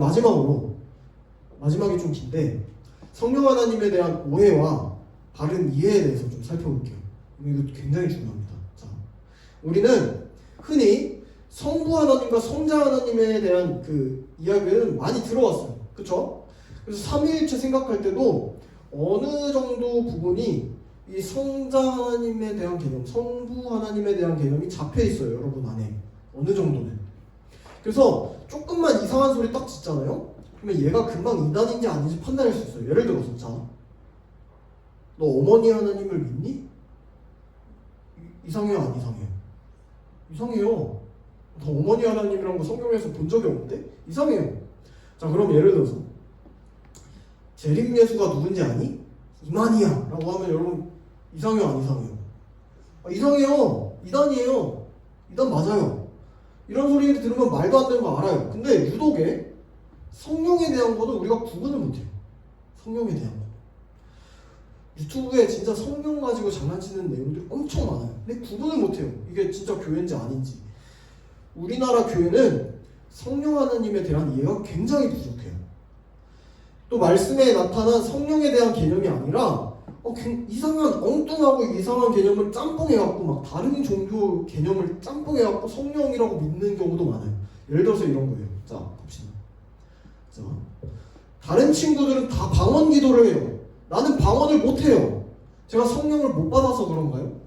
마지막이 좀 긴데 성령 하나님에 대한 오해와 바른 이해에 대해서 좀 살펴볼게요. 이거 굉장히 중요합니다. 자, 우리는 흔히 성부 하나님과 성자 하나님에 대한 그 이야기는 많이 들어왔어요. 그렇죠? 그래서 삼위일체 생각할 때도 어느 정도 부분이 이 성자 하나님에 대한 개념, 성부 하나님에 대한 개념이 잡혀 있어요. 여러분 안에 어느 정도는. 그래서 조금만 이상한 소리 딱 짓잖아요. 그러면 얘가 금방 이단인지 아닌지 판단할 수 있어요. 예를 들어서 자, 너 어머니 하나님을 믿니? 이상해요, 안 이상해요? 이상해요. 너 어머니 하나님이란 거 성경에서 본 적이 없는데? 이상해요. 자, 그럼 예를 들어서 재림 예수가 누군지 아니? 이만희야 라고 하면 여러분 이상해요, 안 이상해요? 이상해요. 이단이에요. 이단 맞아요. 이런 소리를 들으면 말도 안 되는 거 알아요. 근데 유독에 성령에 대한 거는 우리가 구분을 못해요. 성령에 대한 거. 유튜브에 진짜 성령 가지고 장난치는 내용들이 엄청 많아요. 근데 구분을 못해요. 이게 진짜 교회인지 아닌지. 우리나라 교회는 성령 하나님에 대한 이해가 굉장히 부족해요. 또 말씀에 나타난 성령에 대한 개념이 아니라 이상한 엉뚱하고 이상한 개념을 짬뽕해갖고 막 다른 종교 개념을 짬뽕해갖고 성령이라고 믿는 경우도 많아요. 예를 들어서 이런 거예요. 자, 봅시다. 자, 다른 친구들은 다 방언 기도를 해요. 나는 방언을 못해요. 제가 성령을 못 받아서 그런가요?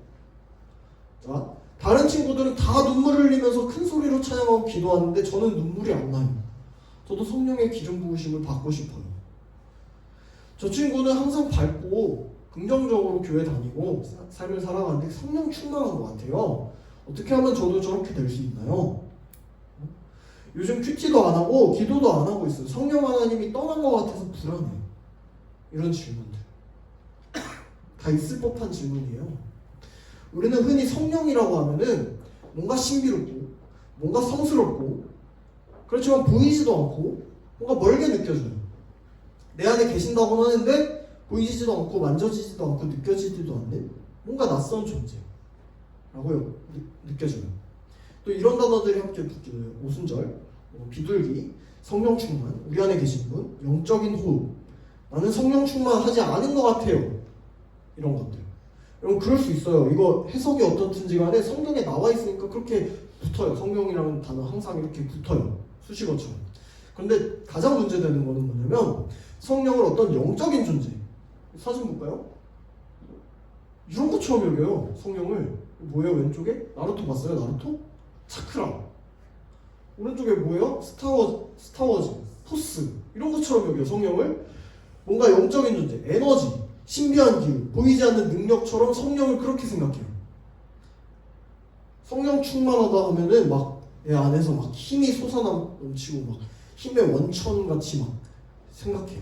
자, 다른 친구들은 다 눈물을 흘리면서 큰 소리로 찬양하고 기도하는데 저는 눈물이 안 나요. 저도 성령의 기름 부으심을 받고 싶어요. 저 친구는 항상 밝고 긍정적으로 교회 다니고 삶을 살아가는데 성령 충만한 것 같아요. 어떻게 하면 저도 저렇게 될 수 있나요? 요즘 큐티도 안 하고 기도도 안 하고 있어요. 성령 하나님이 떠난 것 같아서 불안해요. 이런 질문들 다 있을 법한 질문이에요. 우리는 흔히 성령이라고 하면은 뭔가 신비롭고 뭔가 성스럽고 그렇지만 보이지도 않고 뭔가 멀게 느껴져요. 내 안에 계신다고는 하는데 보이지도 않고 만져지지도 않고 느껴지지도 않는 뭔가 낯선 존재라고 느껴져요. 또 이런 단어들이 함께 붙기도 해요. 오순절, 비둘기, 성령 충만, 우리 안에 계신 분, 영적인 호흡, 나는 성령 충만하지 않은 것 같아요. 이런 것들. 여러분 그럴 수 있어요. 이거 해석이 어떻든지 간에 성경에 나와 있으니까 그렇게 붙어요. 성경이라는 단어 항상 이렇게 붙어요. 수식어처럼. 그런데 가장 문제되는 거는 뭐냐면 성령을 어떤 영적인 존재, 사진 볼까요? 이런 것처럼 여겨요. 성령을. 뭐예요? 왼쪽에? 나루토 봤어요? 나루토? 차크라. 오른쪽에 뭐예요? 스타워즈, 포스. 이런 것처럼 여겨요. 성령을. 뭔가 영적인 존재, 에너지, 신비한 기운, 보이지 않는 능력처럼 성령을 그렇게 생각해요. 성령 충만하다 하면은 막 내 안에서 막 힘이 솟아넘치고 막 힘의 원천 같이 막 생각해요.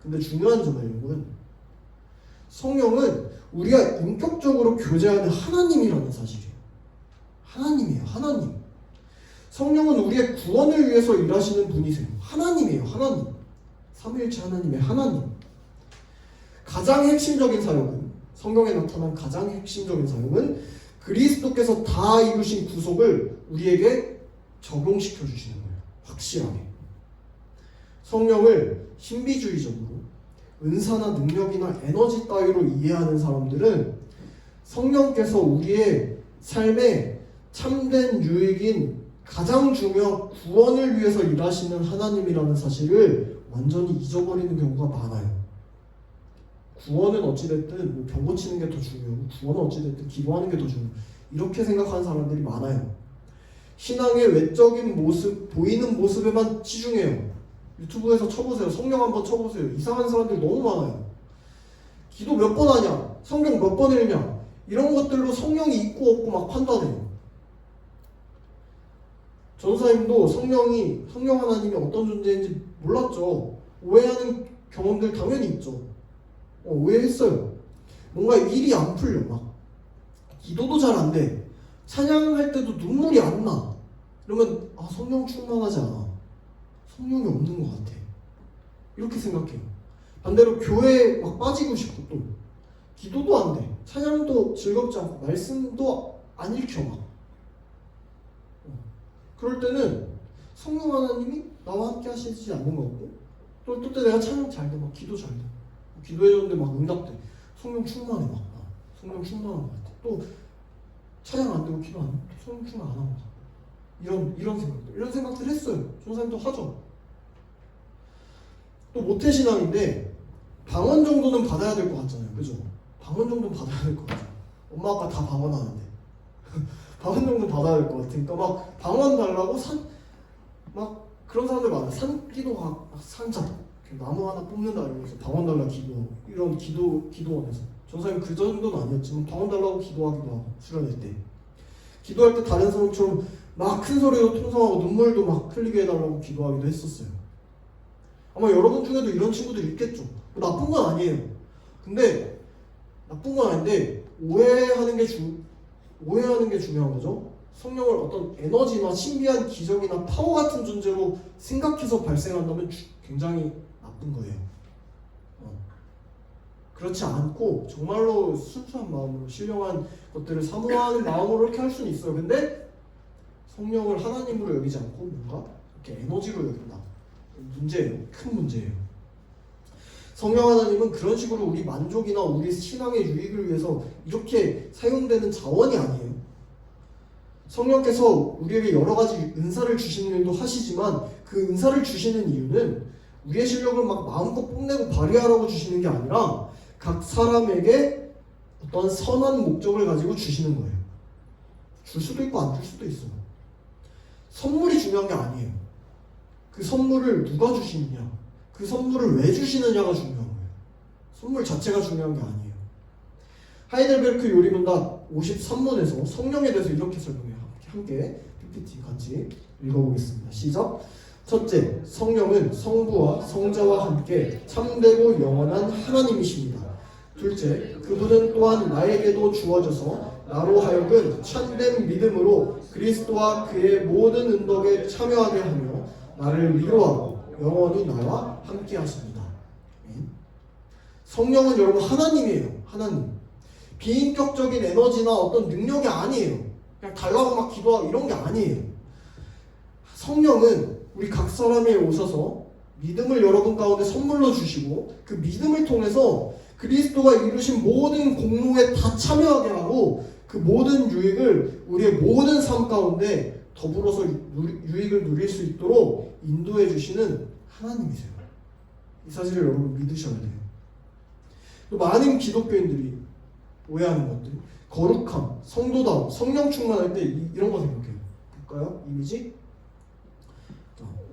근데 중요한 점은 여러분, 성령은 우리가 인격적으로 교제하는 하나님이라는 사실이에요. 하나님이에요. 하나님. 성령은 우리의 구원을 위해서 일하시는 분이세요. 하나님이에요. 하나님. 삼위일체 하나님의 하나님. 가장 핵심적인 사역은, 성경에 나타난 가장 핵심적인 사역은 그리스도께서 다 이루신 구속을 우리에게 적용시켜 주시는 거예요. 확실하게. 성령을 신비주의적으로 은사나 능력이나 에너지 따위로 이해하는 사람들은 성령께서 우리의 삶에 참된 유익인 가장 중요한 구원을 위해서 일하시는 하나님이라는 사실을 완전히 잊어버리는 경우가 많아요. 구원은 어찌됐든 뭐 병 고치는 게 더 중요하고 구원은 어찌됐든 기도하는 게 더 중요해요. 이렇게 생각하는 사람들이 많아요. 신앙의 외적인 모습, 보이는 모습에만 치중해요. 유튜브에서 쳐보세요. 성령 한번 쳐보세요. 이상한 사람들 너무 많아요. 기도 몇 번 하냐? 성경 몇 번 읽냐? 이런 것들로 성령이 있고 없고 막 판단해요. 전사님도 성령 하나님이 어떤 존재인지 몰랐죠. 오해하는 경험들 당연히 있죠. 오해했어요. 뭔가 일이 안 풀려. 막 기도도 잘 안 돼. 찬양할 때도 눈물이 안 나. 그러면 성령 충만하지 않아. 성령이 없는 것 같아. 이렇게 생각해요. 반대로 교회에 막 빠지고 싶고 또 기도도 안 돼. 찬양도 즐겁지 않고 말씀도 안 읽혀 막. 그럴 때는 성령 하나님이 나와 함께 하시지 않는 것 같고 또 때 내가 찬양 잘 돼. 막 기도 잘 돼. 기도해줬는데 막 응답돼. 성령 충만해 막. 성령 충만한 것 같아. 또 찬양 안 되고 기도 안 해. 성령 충만 안 하고 이런 생각들. 이런 생각들 했어요. 전사님도 하죠. 또 모태신앙인데 방언 정도는 받아야 될 것 같잖아요. 그죠? 방언 정도는 받아야 될 것 같아요. 엄마 아빠 다 방언하는데 방언 정도 받아야 될 것 같으니까 막 방언 달라고 막 그런 사람들 많아요. 산기도가 막 산자 나무 하나 뽑는다 이러면서 방언 달라 기도 이런 기도원에서 전사님 그 정도는 아니었지만 방언 달라고 기도하기도 하고 수련회 때 기도할 때 다른 사람처럼 막 큰 소리로 통성하고 눈물도 막 흘리게 해달라고 기도하기도 했었어요. 아마 여러분 중에도 이런 친구들 있겠죠. 나쁜 건 아니에요. 근데 나쁜 건 아닌데 오해하는 게 중요한 거죠. 성령을 어떤 에너지나 신비한 기적이나 파워 같은 존재로 생각해서 발생한다면 굉장히 나쁜 거예요. 그렇지 않고 정말로 순수한 마음으로 신령한 것들을 사모하는 마음으로 이렇게 할 수는 있어요. 근데 성령을 하나님으로 여기지 않고 뭔가 이렇게 에너지로 여긴다. 문제예요. 큰 문제예요. 성령 하나님은 그런 식으로 우리 만족이나 우리 신앙의 유익을 위해서 이렇게 사용되는 자원이 아니에요. 성령께서 우리에게 여러 가지 은사를 주시는 일도 하시지만 그 은사를 주시는 이유는 우리의 실력을 막 마음껏 뽐내고 발휘하라고 주시는 게 아니라 각 사람에게 어떤 선한 목적을 가지고 주시는 거예요. 줄 수도 있고 안 줄 수도 있어요. 선물이 중요한 게 아니에요. 그 선물을 누가 주시느냐, 그 선물을 왜 주시느냐가 중요한 거예요. 선물 자체가 중요한 게 아니에요. 하이델베르크 요리문답 53문에서 성령에 대해서 이렇게 설명해요. 함께 PPT 같이 읽어보겠습니다. 시작. 첫째, 성령은 성부와 성자와 함께 참되고 영원한 하나님이십니다. 둘째, 그분은 또한 나에게도 주어져서 나로 하여금 참된 믿음으로 그리스도와 그의 모든 은덕에 참여하게 하며 나를 위로하고 영원히 나와 함께 하십니다. 성령은 여러분 하나님이에요. 하나님. 비인격적인 에너지나 어떤 능력이 아니에요. 그냥 달라고 막 기도하고 이런 게 아니에요. 성령은 우리 각 사람에 오셔서 믿음을 여러분 가운데 선물로 주시고 그 믿음을 통해서 그리스도가 이루신 모든 공로에 다 참여하게 하고 그 모든 유익을 우리의 모든 삶 가운데 더불어서 유익을 누릴 수 있도록 인도해 주시는 하나님이세요. 이 사실을 여러분 믿으셔야 돼요. 또 많은 기독교인들이 오해하는 것들, 거룩함, 성도다움, 성령 충만할 때 이런 거 생각해요. 볼까요? 이미지?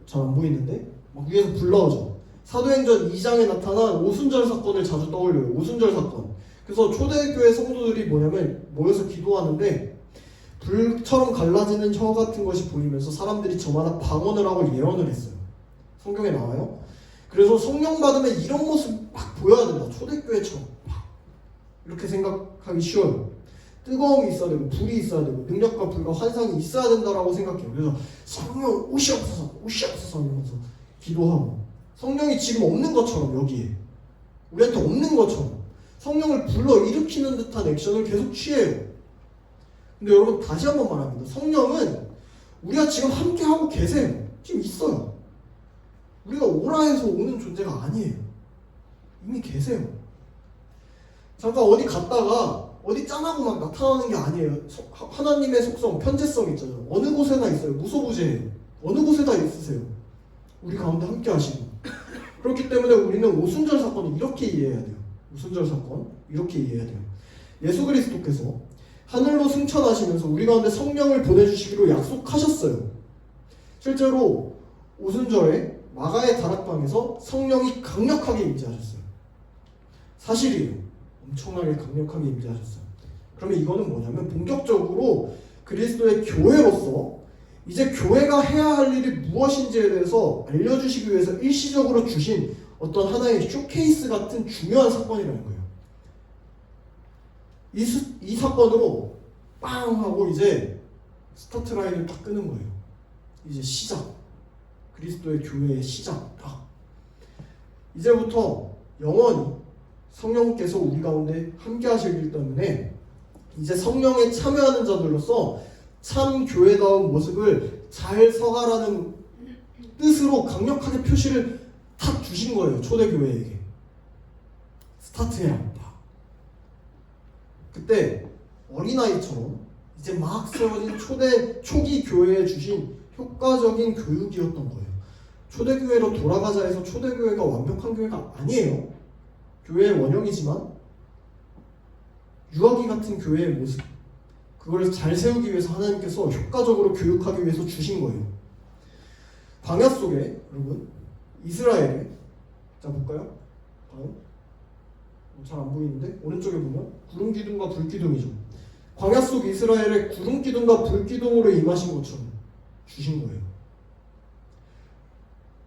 잘 안 보이는데? 막 위에서 불 나오죠. 사도행전 2장에 나타난 오순절 사건을 자주 떠올려요. 오순절 사건. 그래서 초대교회 성도들이 뭐냐면 모여서 기도하는데 불처럼 갈라지는 혀 같은 것이 보이면서 사람들이 저마다 방언을 하고 예언을 했어요. 성경에 나와요. 그래서 성령 받으면 이런 모습 막 보여야 된다. 초대교회처럼 막 이렇게 생각하기 쉬워요. 뜨거움이 있어야 되고 불이 있어야 되고 능력과 불과 환상이 있어야 된다라고 생각해요. 그래서 성령 오시옵소서 하면서 기도하고 성령이 지금 없는 것처럼 여기에 우리한테 없는 것처럼 성령을 불러일으키는 듯한 액션을 계속 취해요. 근데 여러분 다시 한번 말합니다. 성령은 우리가 지금 함께하고 계세요. 지금 있어요. 우리가 오라 해서 오는 존재가 아니에요. 이미 계세요. 잠깐 어디 갔다가 어디 짠하고 막 나타나는 게 아니에요. 하나님의 속성, 편재성 있잖아요. 어느 곳에나 있어요. 무소부재예요. 어느 곳에나 있으세요. 우리 가운데 함께 하시고. 그렇기 때문에 우리는 오순절 사건을 이렇게 이해해야 돼요. 오순절 사건 이렇게 이해해야 돼요. 예수 그리스도께서 하늘로 승천하시면서 우리 가운데 성령을 보내주시기로 약속하셨어요. 실제로 오순절에 마가의 다락방에서 성령이 강력하게 임재하셨어요. 사실이에요. 엄청나게 강력하게 임재하셨어요. 그러면 이거는 뭐냐면 본격적으로 그리스도의 교회로서 이제 교회가 해야 할 일이 무엇인지에 대해서 알려주시기 위해서 일시적으로 주신 어떤 하나의 쇼케이스 같은 중요한 사건이라는 거예요. 이 사건으로 빵 하고 이제 스타트 라인을 딱 끄는 거예요. 이제 시작. 그리스도의 교회의 시작. 딱. 이제부터 영원히 성령께서 우리 가운데 함께 하시기 때문에 이제 성령에 참여하는 자들로서 참 교회다운 모습을 잘 서가라는 뜻으로 강력하게 표시를 탁 주신 거예요. 초대교회에게. 스타트해야. 그때 어린아이처럼 이제 막 세워진 초기 교회에 주신 효과적인 교육이었던 거예요. 초대교회로 돌아가자 해서 초대교회가 완벽한 교회가 아니에요. 교회의 원형이지만 유아기 같은 교회의 모습, 그걸 잘 세우기 위해서 하나님께서 효과적으로 교육하기 위해서 주신 거예요. 광야 속에 여러분 이스라엘에 자 볼까요? 다음 잘 안 보이는데 오른쪽에 보면 구름 기둥과 불 기둥이죠. 광야 속 이스라엘에 구름 기둥과 불 기둥으로 임하신 것처럼 주신 거예요.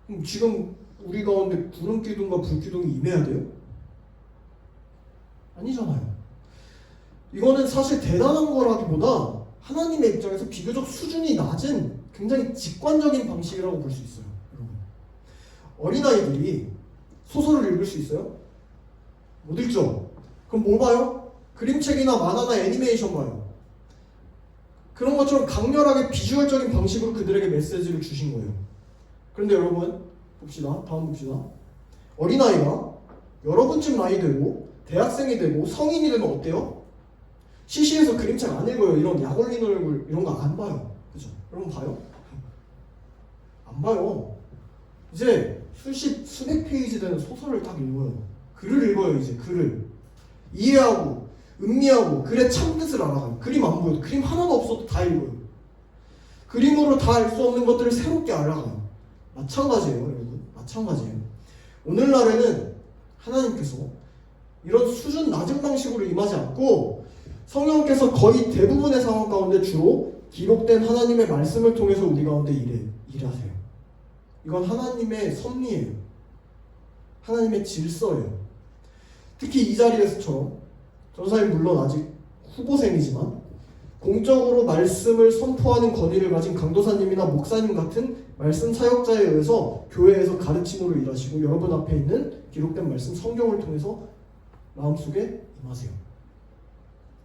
그럼 지금 우리 가운데 구름 기둥과 불 기둥이 임해야 돼요? 아니잖아요. 이거는 사실 대단한 거라기보다 하나님의 입장에서 비교적 수준이 낮은 굉장히 직관적인 방식이라고 볼 수 있어요. 여러분, 어린아이들이 소설을 읽을 수 있어요? 못 읽죠? 그럼 뭐 봐요? 그림책이나 만화나 애니메이션 봐요. 그런 것처럼 강렬하게 비주얼적인 방식으로 그들에게 메시지를 주신 거예요. 그런데 여러분 봅시다. 다음 봅시다. 어린아이가 여러분쯤 나이 되고 대학생이 되고 성인이 되면 어때요? 시시해서 그림책 안 읽어요. 이런 약 올린 얼굴 이런 거 안 봐요. 그죠? 여러분 봐요? 안 봐요. 이제 수백 페이지 되는 소설을 딱 읽어요. 글을 읽어요. 이제 글을 이해하고 음미하고 글의 참뜻을 알아가요. 그림 안 보여도 그림 하나도 없어도 다 읽어요. 그림으로 다 알 수 없는 것들을 새롭게 알아가요. 마찬가지예요, 여러분. 마찬가지예요. 오늘날에는 하나님께서 이런 수준 낮은 방식으로 임하지 않고 성령께서 거의 대부분의 상황 가운데 주로 기록된 하나님의 말씀을 통해서 우리 가운데 일하세요. 이건 하나님의 섭리예요. 하나님의 질서예요. 특히 이 자리에서처럼 전사님 물론 아직 후보생이지만 공적으로 말씀을 선포하는 권위를 가진 강도사님이나 목사님 같은 말씀 사역자에 의해서 교회에서 가르침으로 일하시고 여러분 앞에 있는 기록된 말씀 성경을 통해서 마음속에 임하세요.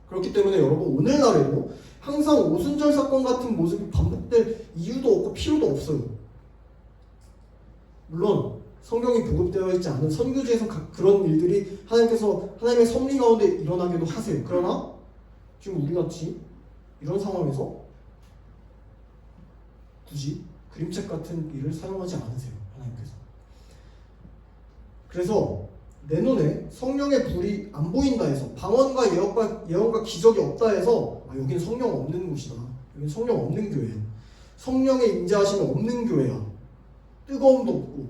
그렇기 때문에 여러분 오늘날에도 항상 오순절 사건 같은 모습이 반복될 이유도 없고 필요도 없어요. 물론 성경이 보급되어 있지 않은 선교지에서 그런 일들이 하나님께서 하나님의 섭리 가운데 일어나기도 하세요. 그러나 지금 우리같이 이런 상황에서 굳이 그림책 같은 일을 사용하지 않으세요. 하나님께서. 그래서 내 눈에 성령의 불이 안 보인다 해서 방언과 예언과 기적이 없다 해서 여긴 성령 없는 곳이다. 여긴 성령 없는 교회야. 성령의 임재하심이 없는 교회야. 뜨거움도 없고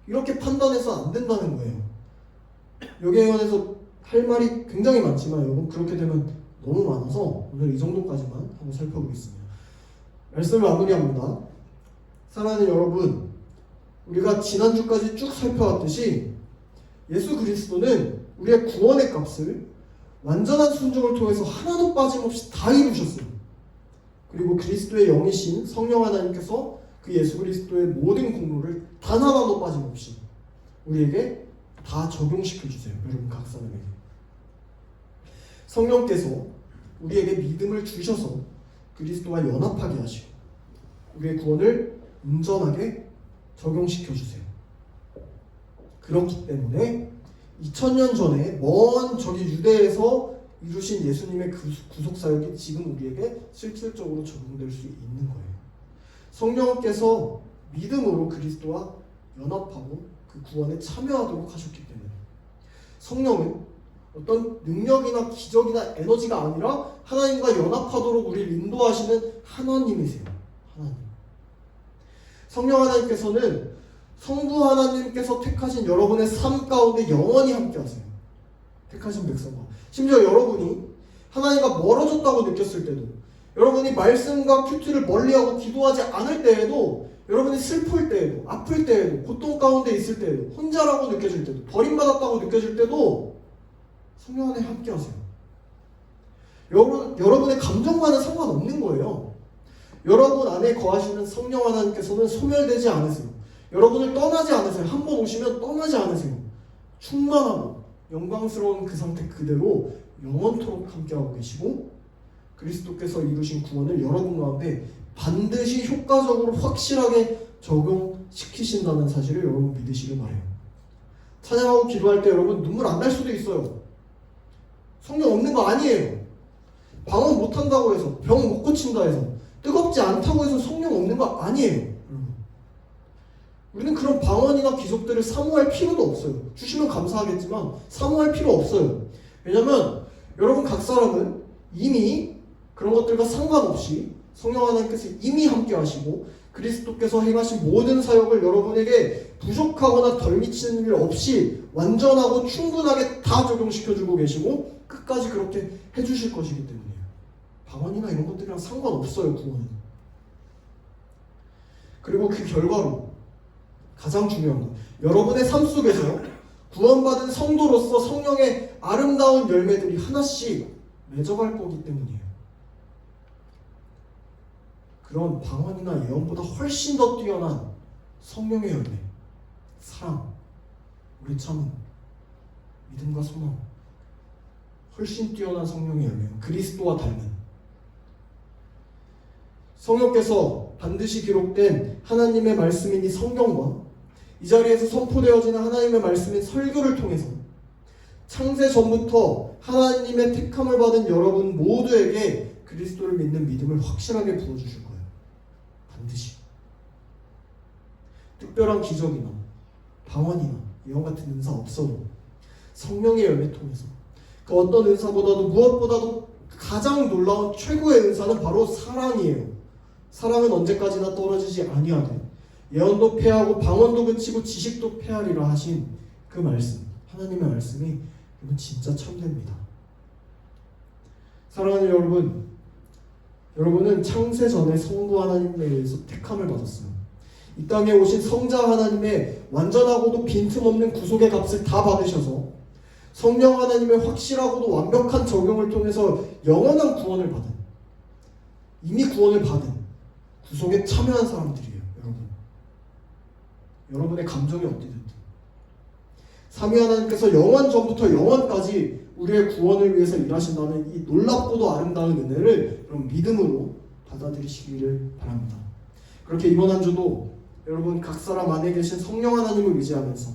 이렇게 판단해서 안 된다는 거예요. 여기에 관해서 할 말이 굉장히 많지만 여러분 그렇게 되면 너무 많아서 오늘 이 정도까지만 한번 살펴보겠습니다. 말씀을 마무리합니다. 사랑하는 여러분, 우리가 지난주까지 쭉 살펴왔듯이 예수 그리스도는 우리의 구원의 값을 완전한 순종을 통해서 하나도 빠짐없이 다 이루셨어요. 그리고 그리스도의 영이신 성령 하나님께서 그 예수 그리스도의 모든 공로를 단 하나도 빠짐없이 우리에게 다 적용시켜 주세요. 여러분 각 사람에게. 성령께서 우리에게 믿음을 주셔서 그리스도와 연합하게 하시고 우리의 구원을 온전하게 적용시켜 주세요. 그렇기 때문에 2000년 전에 먼 저기 유대에서 이루신 예수님의 구속사역이 지금 우리에게 실질적으로 적용될 수 있는 거예요. 성령께서 믿음으로 그리스도와 연합하고 그 구원에 참여하도록 하셨기 때문에 성령은 어떤 능력이나 기적이나 에너지가 아니라 하나님과 연합하도록 우리를 인도하시는 하나님이세요. 하나님. 성령 하나님께서는 성부 하나님께서 택하신 여러분의 삶 가운데 영원히 함께 하세요. 택하신 백성과. 심지어 여러분이 하나님과 멀어졌다고 느꼈을 때도, 여러분이 말씀과 큐티를 멀리하고 기도하지 않을 때에도, 여러분이 슬플 때에도, 아플 때에도, 고통 가운데 있을 때에도, 혼자라고 느껴질 때도, 버림받았다고 느껴질 때도 성령 안에 함께 하세요. 여러분의 감정과는 상관없는 거예요. 여러분 안에 거하시는 성령 하나님께서는 소멸되지 않으세요. 여러분을 떠나지 않으세요. 한 번 오시면 떠나지 않으세요. 충만하고 영광스러운 그 상태 그대로 영원토록 함께하고 계시고 그리스도께서 이루신 구원을 여러분 가운데 반드시 효과적으로 확실하게 적용시키신다는 사실을 여러분 믿으시길 바라요. 찬양하고 기도할 때 여러분 눈물 안 날 수도 있어요. 성령 없는 거 아니에요. 방언 못한다고 해서, 병 못 고친다 해서, 뜨겁지 않다고 해서 성령 없는 거 아니에요. 우리는 그런 방언이나 기적들을 사모할 필요도 없어요. 주시면 감사하겠지만 사모할 필요 없어요. 왜냐면 여러분 각 사람은 이미 그런 것들과 상관없이 성령 하나님께서 이미 함께 하시고 그리스도께서 행하신 모든 사역을 여러분에게 부족하거나 덜 미치는 일 없이 완전하고 충분하게 다 적용시켜주고 계시고 끝까지 그렇게 해주실 것이기 때문이에요. 방언이나 이런 것들이랑 상관없어요. 구원은. 그리고 그 결과로 가장 중요한 건 여러분의 삶 속에서 구원받은 성도로서 성령의 아름다운 열매들이 하나씩 맺어갈 거기 때문이에요. 그런 방언이나 예언보다 훨씬 더 뛰어난 성령의 열매, 사랑, 오래 참음, 믿음과 소망, 훨씬 뛰어난 성령의 열매, 그리스도와 닮은 성령께서 반드시 기록된 하나님의 말씀인 이 성경과 이 자리에서 선포되어지는 하나님의 말씀인 설교를 통해서 창세 전부터 하나님의 택함을 받은 여러분 모두에게 그리스도를 믿는 믿음을 확실하게 부어주실 거예요. 반드시. 특별한 기적이나 방언이나 예언 같은 은사 없어도 성령의 열매 통해서 그 어떤 은사보다도 무엇보다도 가장 놀라운 최고의 은사는 바로 사랑이에요. 사랑은 언제까지나 떨어지지 아니하되 예언도 패하고 방언도 그치고 지식도 패하리라 하신 그 말씀, 하나님의 말씀이 여러분 진짜 참됩니다. 사랑하는 여러분, 여러분은 창세 전에 성부 하나님에 의해서 택함을 받았어요. 이 땅에 오신 성자 하나님의 완전하고도 빈틈없는 구속의 값을 다 받으셔서 성령 하나님의 확실하고도 완벽한 적용을 통해서 영원한 구원을 받은, 이미 구원을 받은 구속에 참여한 사람들이에요. 여러분의 감정이 어찌됐든 삼위 하나님께서 영원 전부터 영원까지 우리의 구원을 위해서 일하신다는 이 놀랍고도 아름다운 은혜를 여러분 믿음으로 받아들이시기를 바랍니다. 그렇게 이번 한 주도 여러분 각 사람 안에 계신 성령 하나님을 의지하면서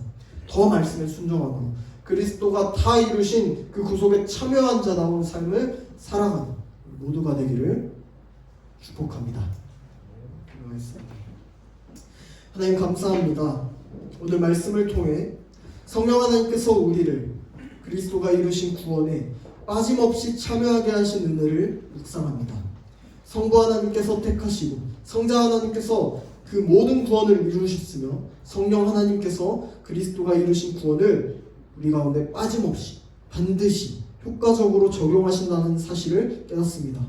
더 말씀에 순종하고 그리스도가 다 이루신 그 구속에 참여한 자다운 삶을 살아가는 모두가 되기를 축복합니다. 기도하겠습니다. 하나님 감사합니다. 오늘 말씀을 통해 성령 하나님께서 우리를 그리스도가 이루신 구원에 빠짐없이 참여하게 하신 은혜를 묵상합니다. 성부 하나님께서 택하시고 성자 하나님께서 그 모든 구원을 이루셨으며 성령 하나님께서 그리스도가 이루신 구원을 우리 가운데 빠짐없이 반드시 효과적으로 적용하신다는 사실을 깨닫습니다.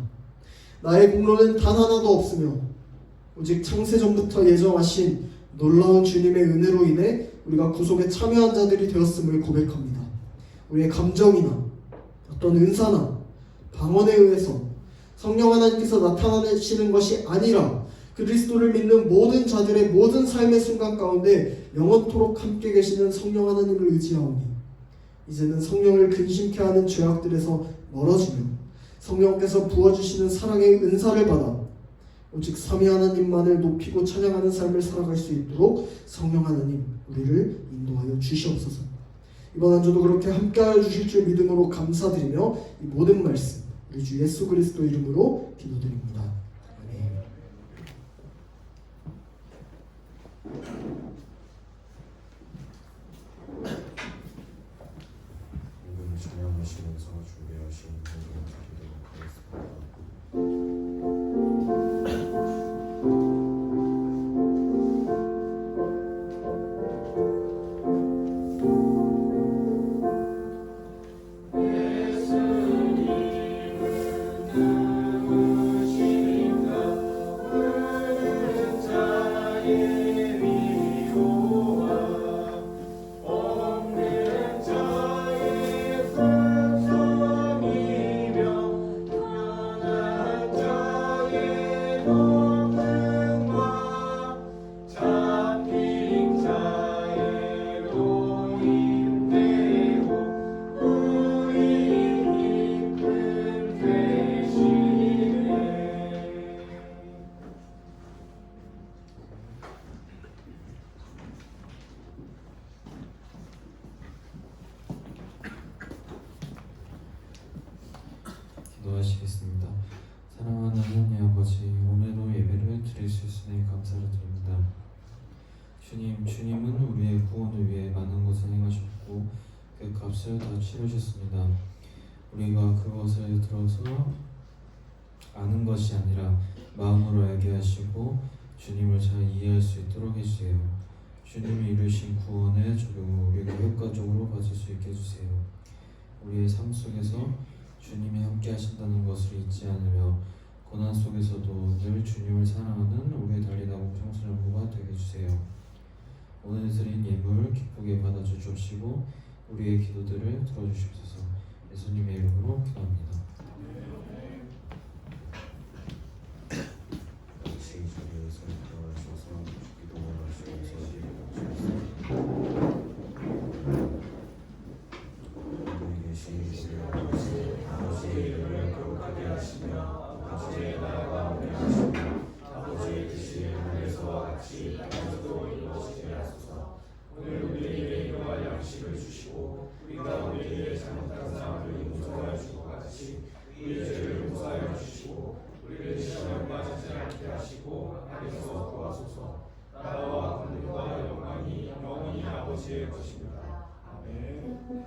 나의 공로는 단 하나도 없으며 오직 창세전부터 예정하신 놀라운 주님의 은혜로 인해 우리가 구속에 참여한 자들이 되었음을 고백합니다. 우리의 감정이나 어떤 은사나 방언에 의해서 성령 하나님께서 나타나시는 것이 아니라 그리스도를 믿는 모든 자들의 모든 삶의 순간 가운데 영원토록 함께 계시는 성령 하나님을 의지하오니 이제는 성령을 근심케 하는 죄악들에서 멀어지며 성령께서 부어주시는 사랑의 은사를 받아 오직 삼위 하나님만을 높이고 찬양하는 삶을 살아갈 수 있도록 성령 하나님 우리를 인도하여 주시옵소서. 이번 한 주도 그렇게 함께하여 주실 줄 믿음으로 감사드리며 이 모든 말씀 우리 주 예수 그리스도 이름으로 기도드립니다. 아멘. 오늘 찬양하시면서 준비하신 모든 기도를 하겠습니다. 기도하시겠습니다. 사랑하는 하나님 아버지, 오늘도 예배를 드릴 수 있으니 감사를 드립니다. 주님, 주님은 우리의 구원을 위해 많은 것을 행하셨고 그 값을 다 치르셨습니다. 우리가 그것을 들어서 아는 것이 아니라 마음으로 알게 하시고 주님을 잘 이해할 수 있도록 해주세요. 주님이 이루신 구원의 적용을 우리가 효과적으로 가질 수 있게 해주세요. 우리의 삶 속에서 주님이 함께 하신다는 것을 잊지 않으며 고난 속에서도 늘 주님을 사랑하는 우리의 달리다 온 청소년부가 되게 해주세요. 오늘 드린 예물 기쁘게 받아주시옵시고 우리의 기도들을 들어주시옵소서. 예수님의 이름으로 기도합니다. 같이 땅에서도 이루어지게 하소서. 오늘 우리에게 일용할 양식을 주시고 우리가 우리에게 잘못한 사람을 용서하여 준 것 같이 우리의 죄를 용서하여 주시고 우리를 시험에 빠지지 않게 하시고 악에서 구하소서. 나라와 권능과 영광이 영원히 아버지의 것입니다. 아멘.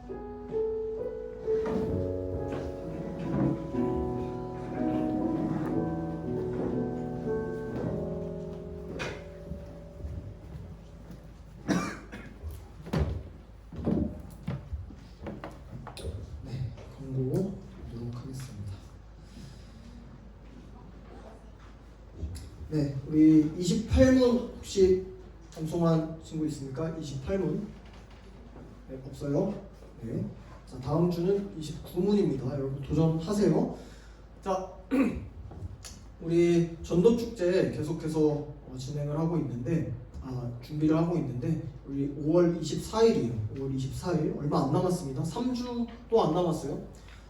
네, 광고 보도록 하겠습니다. 네, 우리 28문 혹시 방송한 친구 있습니까? 28문? 네, 없어요? 네. 자, 다음 주는 29문입니다. 여러분 도전하세요. 자, 우리 전도축제 계속해서 진행을 하고 있는데, 준비를 하고 있는데, 우리 5월 24일이에요. 5월 24일 얼마 안 남았습니다. 3주도 안 남았어요.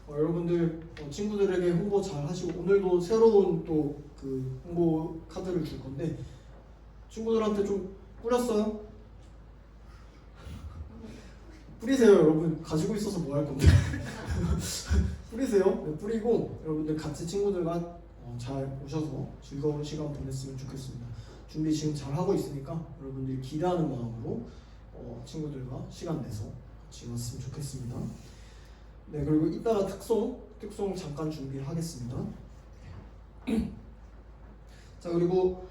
여러분들 친구들에게 홍보 잘 하시고, 오늘도 새로운 또 그 홍보 카드를 줄 건데 친구들한테 좀 뿌렸어요? 뿌리세요. 여러분 가지고 있어서 뭐 할 건데. 뿌리세요. 네, 뿌리고 여러분들 같이 친구들과 잘 오셔서 즐거운 시간 보냈으면 좋겠습니다. 준비 지금 잘 하고 있으니까 여러분들이 기대하는 마음으로 친구들과 시간 내서 같이 왔으면 좋겠습니다. 네, 그리고 이따가 특송 잠깐 준비하겠습니다. 자, 그리고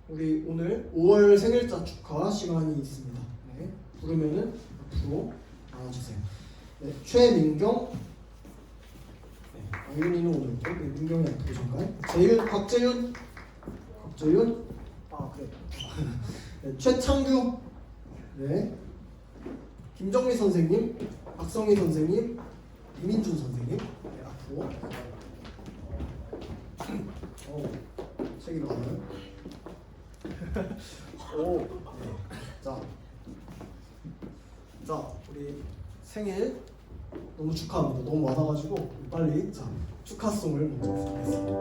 우리 오늘 5월 생일자 축하 시간이 있습니다. 네, 부르면은 앞으로 나와주세요. 네, 최민경, 네, 윤이는 오늘부터, 네, 민경이 앞으로 잠깐. 곽재윤, 그래. 네, 최창규, 네, 김정미 선생님, 박성희 선생님, 이민준 선생님, 네, 앞으로. 책이 많아요. 오, 네. 자, 우리 생일 너무 축하합니다. 너무 많아가지고 빨리 축하송을 먼저 부탁드리겠습니다.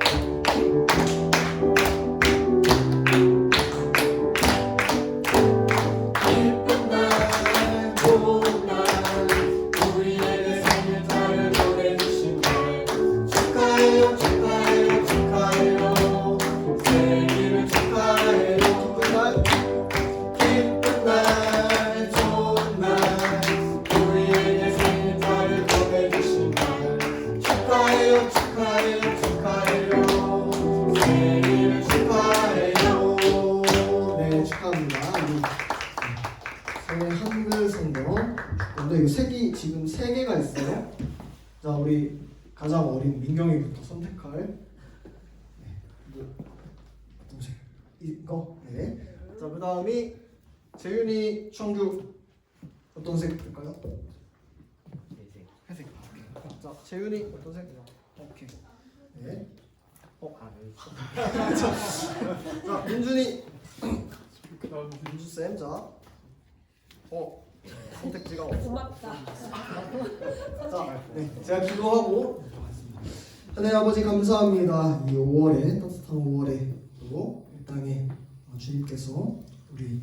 색이 지금 3개가 있어요. 자, 우리 가장 어린 민경이부터 선택할 동생 이거. 네. 자, 그다음이 재윤이, 청규 어떤 색 될까요? 회색. 자, 재윤이 어떤 색? 오케이. 네. 자, 민준이. 민준 쌤, 자. 선택지가 없어. 고맙다. 자, 네, 제가 기도하고 하나님 아버지 감사합니다. 이 5월에 따뜻한 5월에 또 이 땅에 주님께서 우리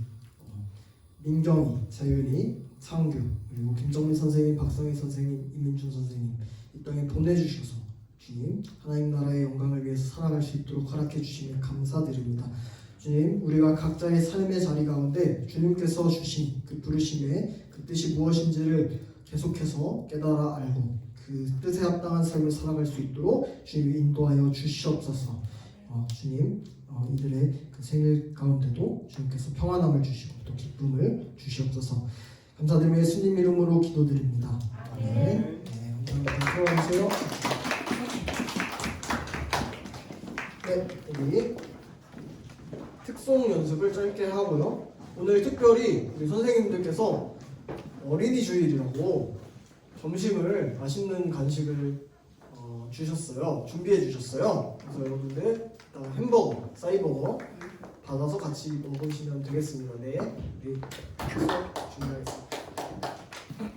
민경이, 재윤이, 창규 그리고 김정민 선생님, 박성희 선생님, 이민준 선생님 이 땅에 보내주셔서 주님 하나님 나라의 영광을 위해서 살아갈 수 있도록 허락해 주시며 감사드립니다. 주님, 우리가 각자의 삶의 자리 가운데 주님께서 주신 그 부르심의 그 뜻이 무엇인지를 계속해서 깨달아 알고 그 뜻에 합당한 삶을 살아갈 수 있도록 주님이 인도하여 주시옵소서. 주님, 이들의 그 생일 가운데도 주님께서 평안함을 주시고 또 기쁨을 주시옵소서. 감사드리며 예수님 이름으로 기도드립니다. 아멘. 네, 감사합니다. 들어가주세요. 네, 우리 특송 연습을 짧게 하고요. 오늘 특별히 우리 선생님들께서 어린이 주일이라고 점심을 맛있는 간식을 주셨어요. 준비해 주셨어요. 그래서 여러분들 햄버거, 싸이버거 받아서 같이 먹으시면 되겠습니다. 네, 우리 특송 준비하겠습니다.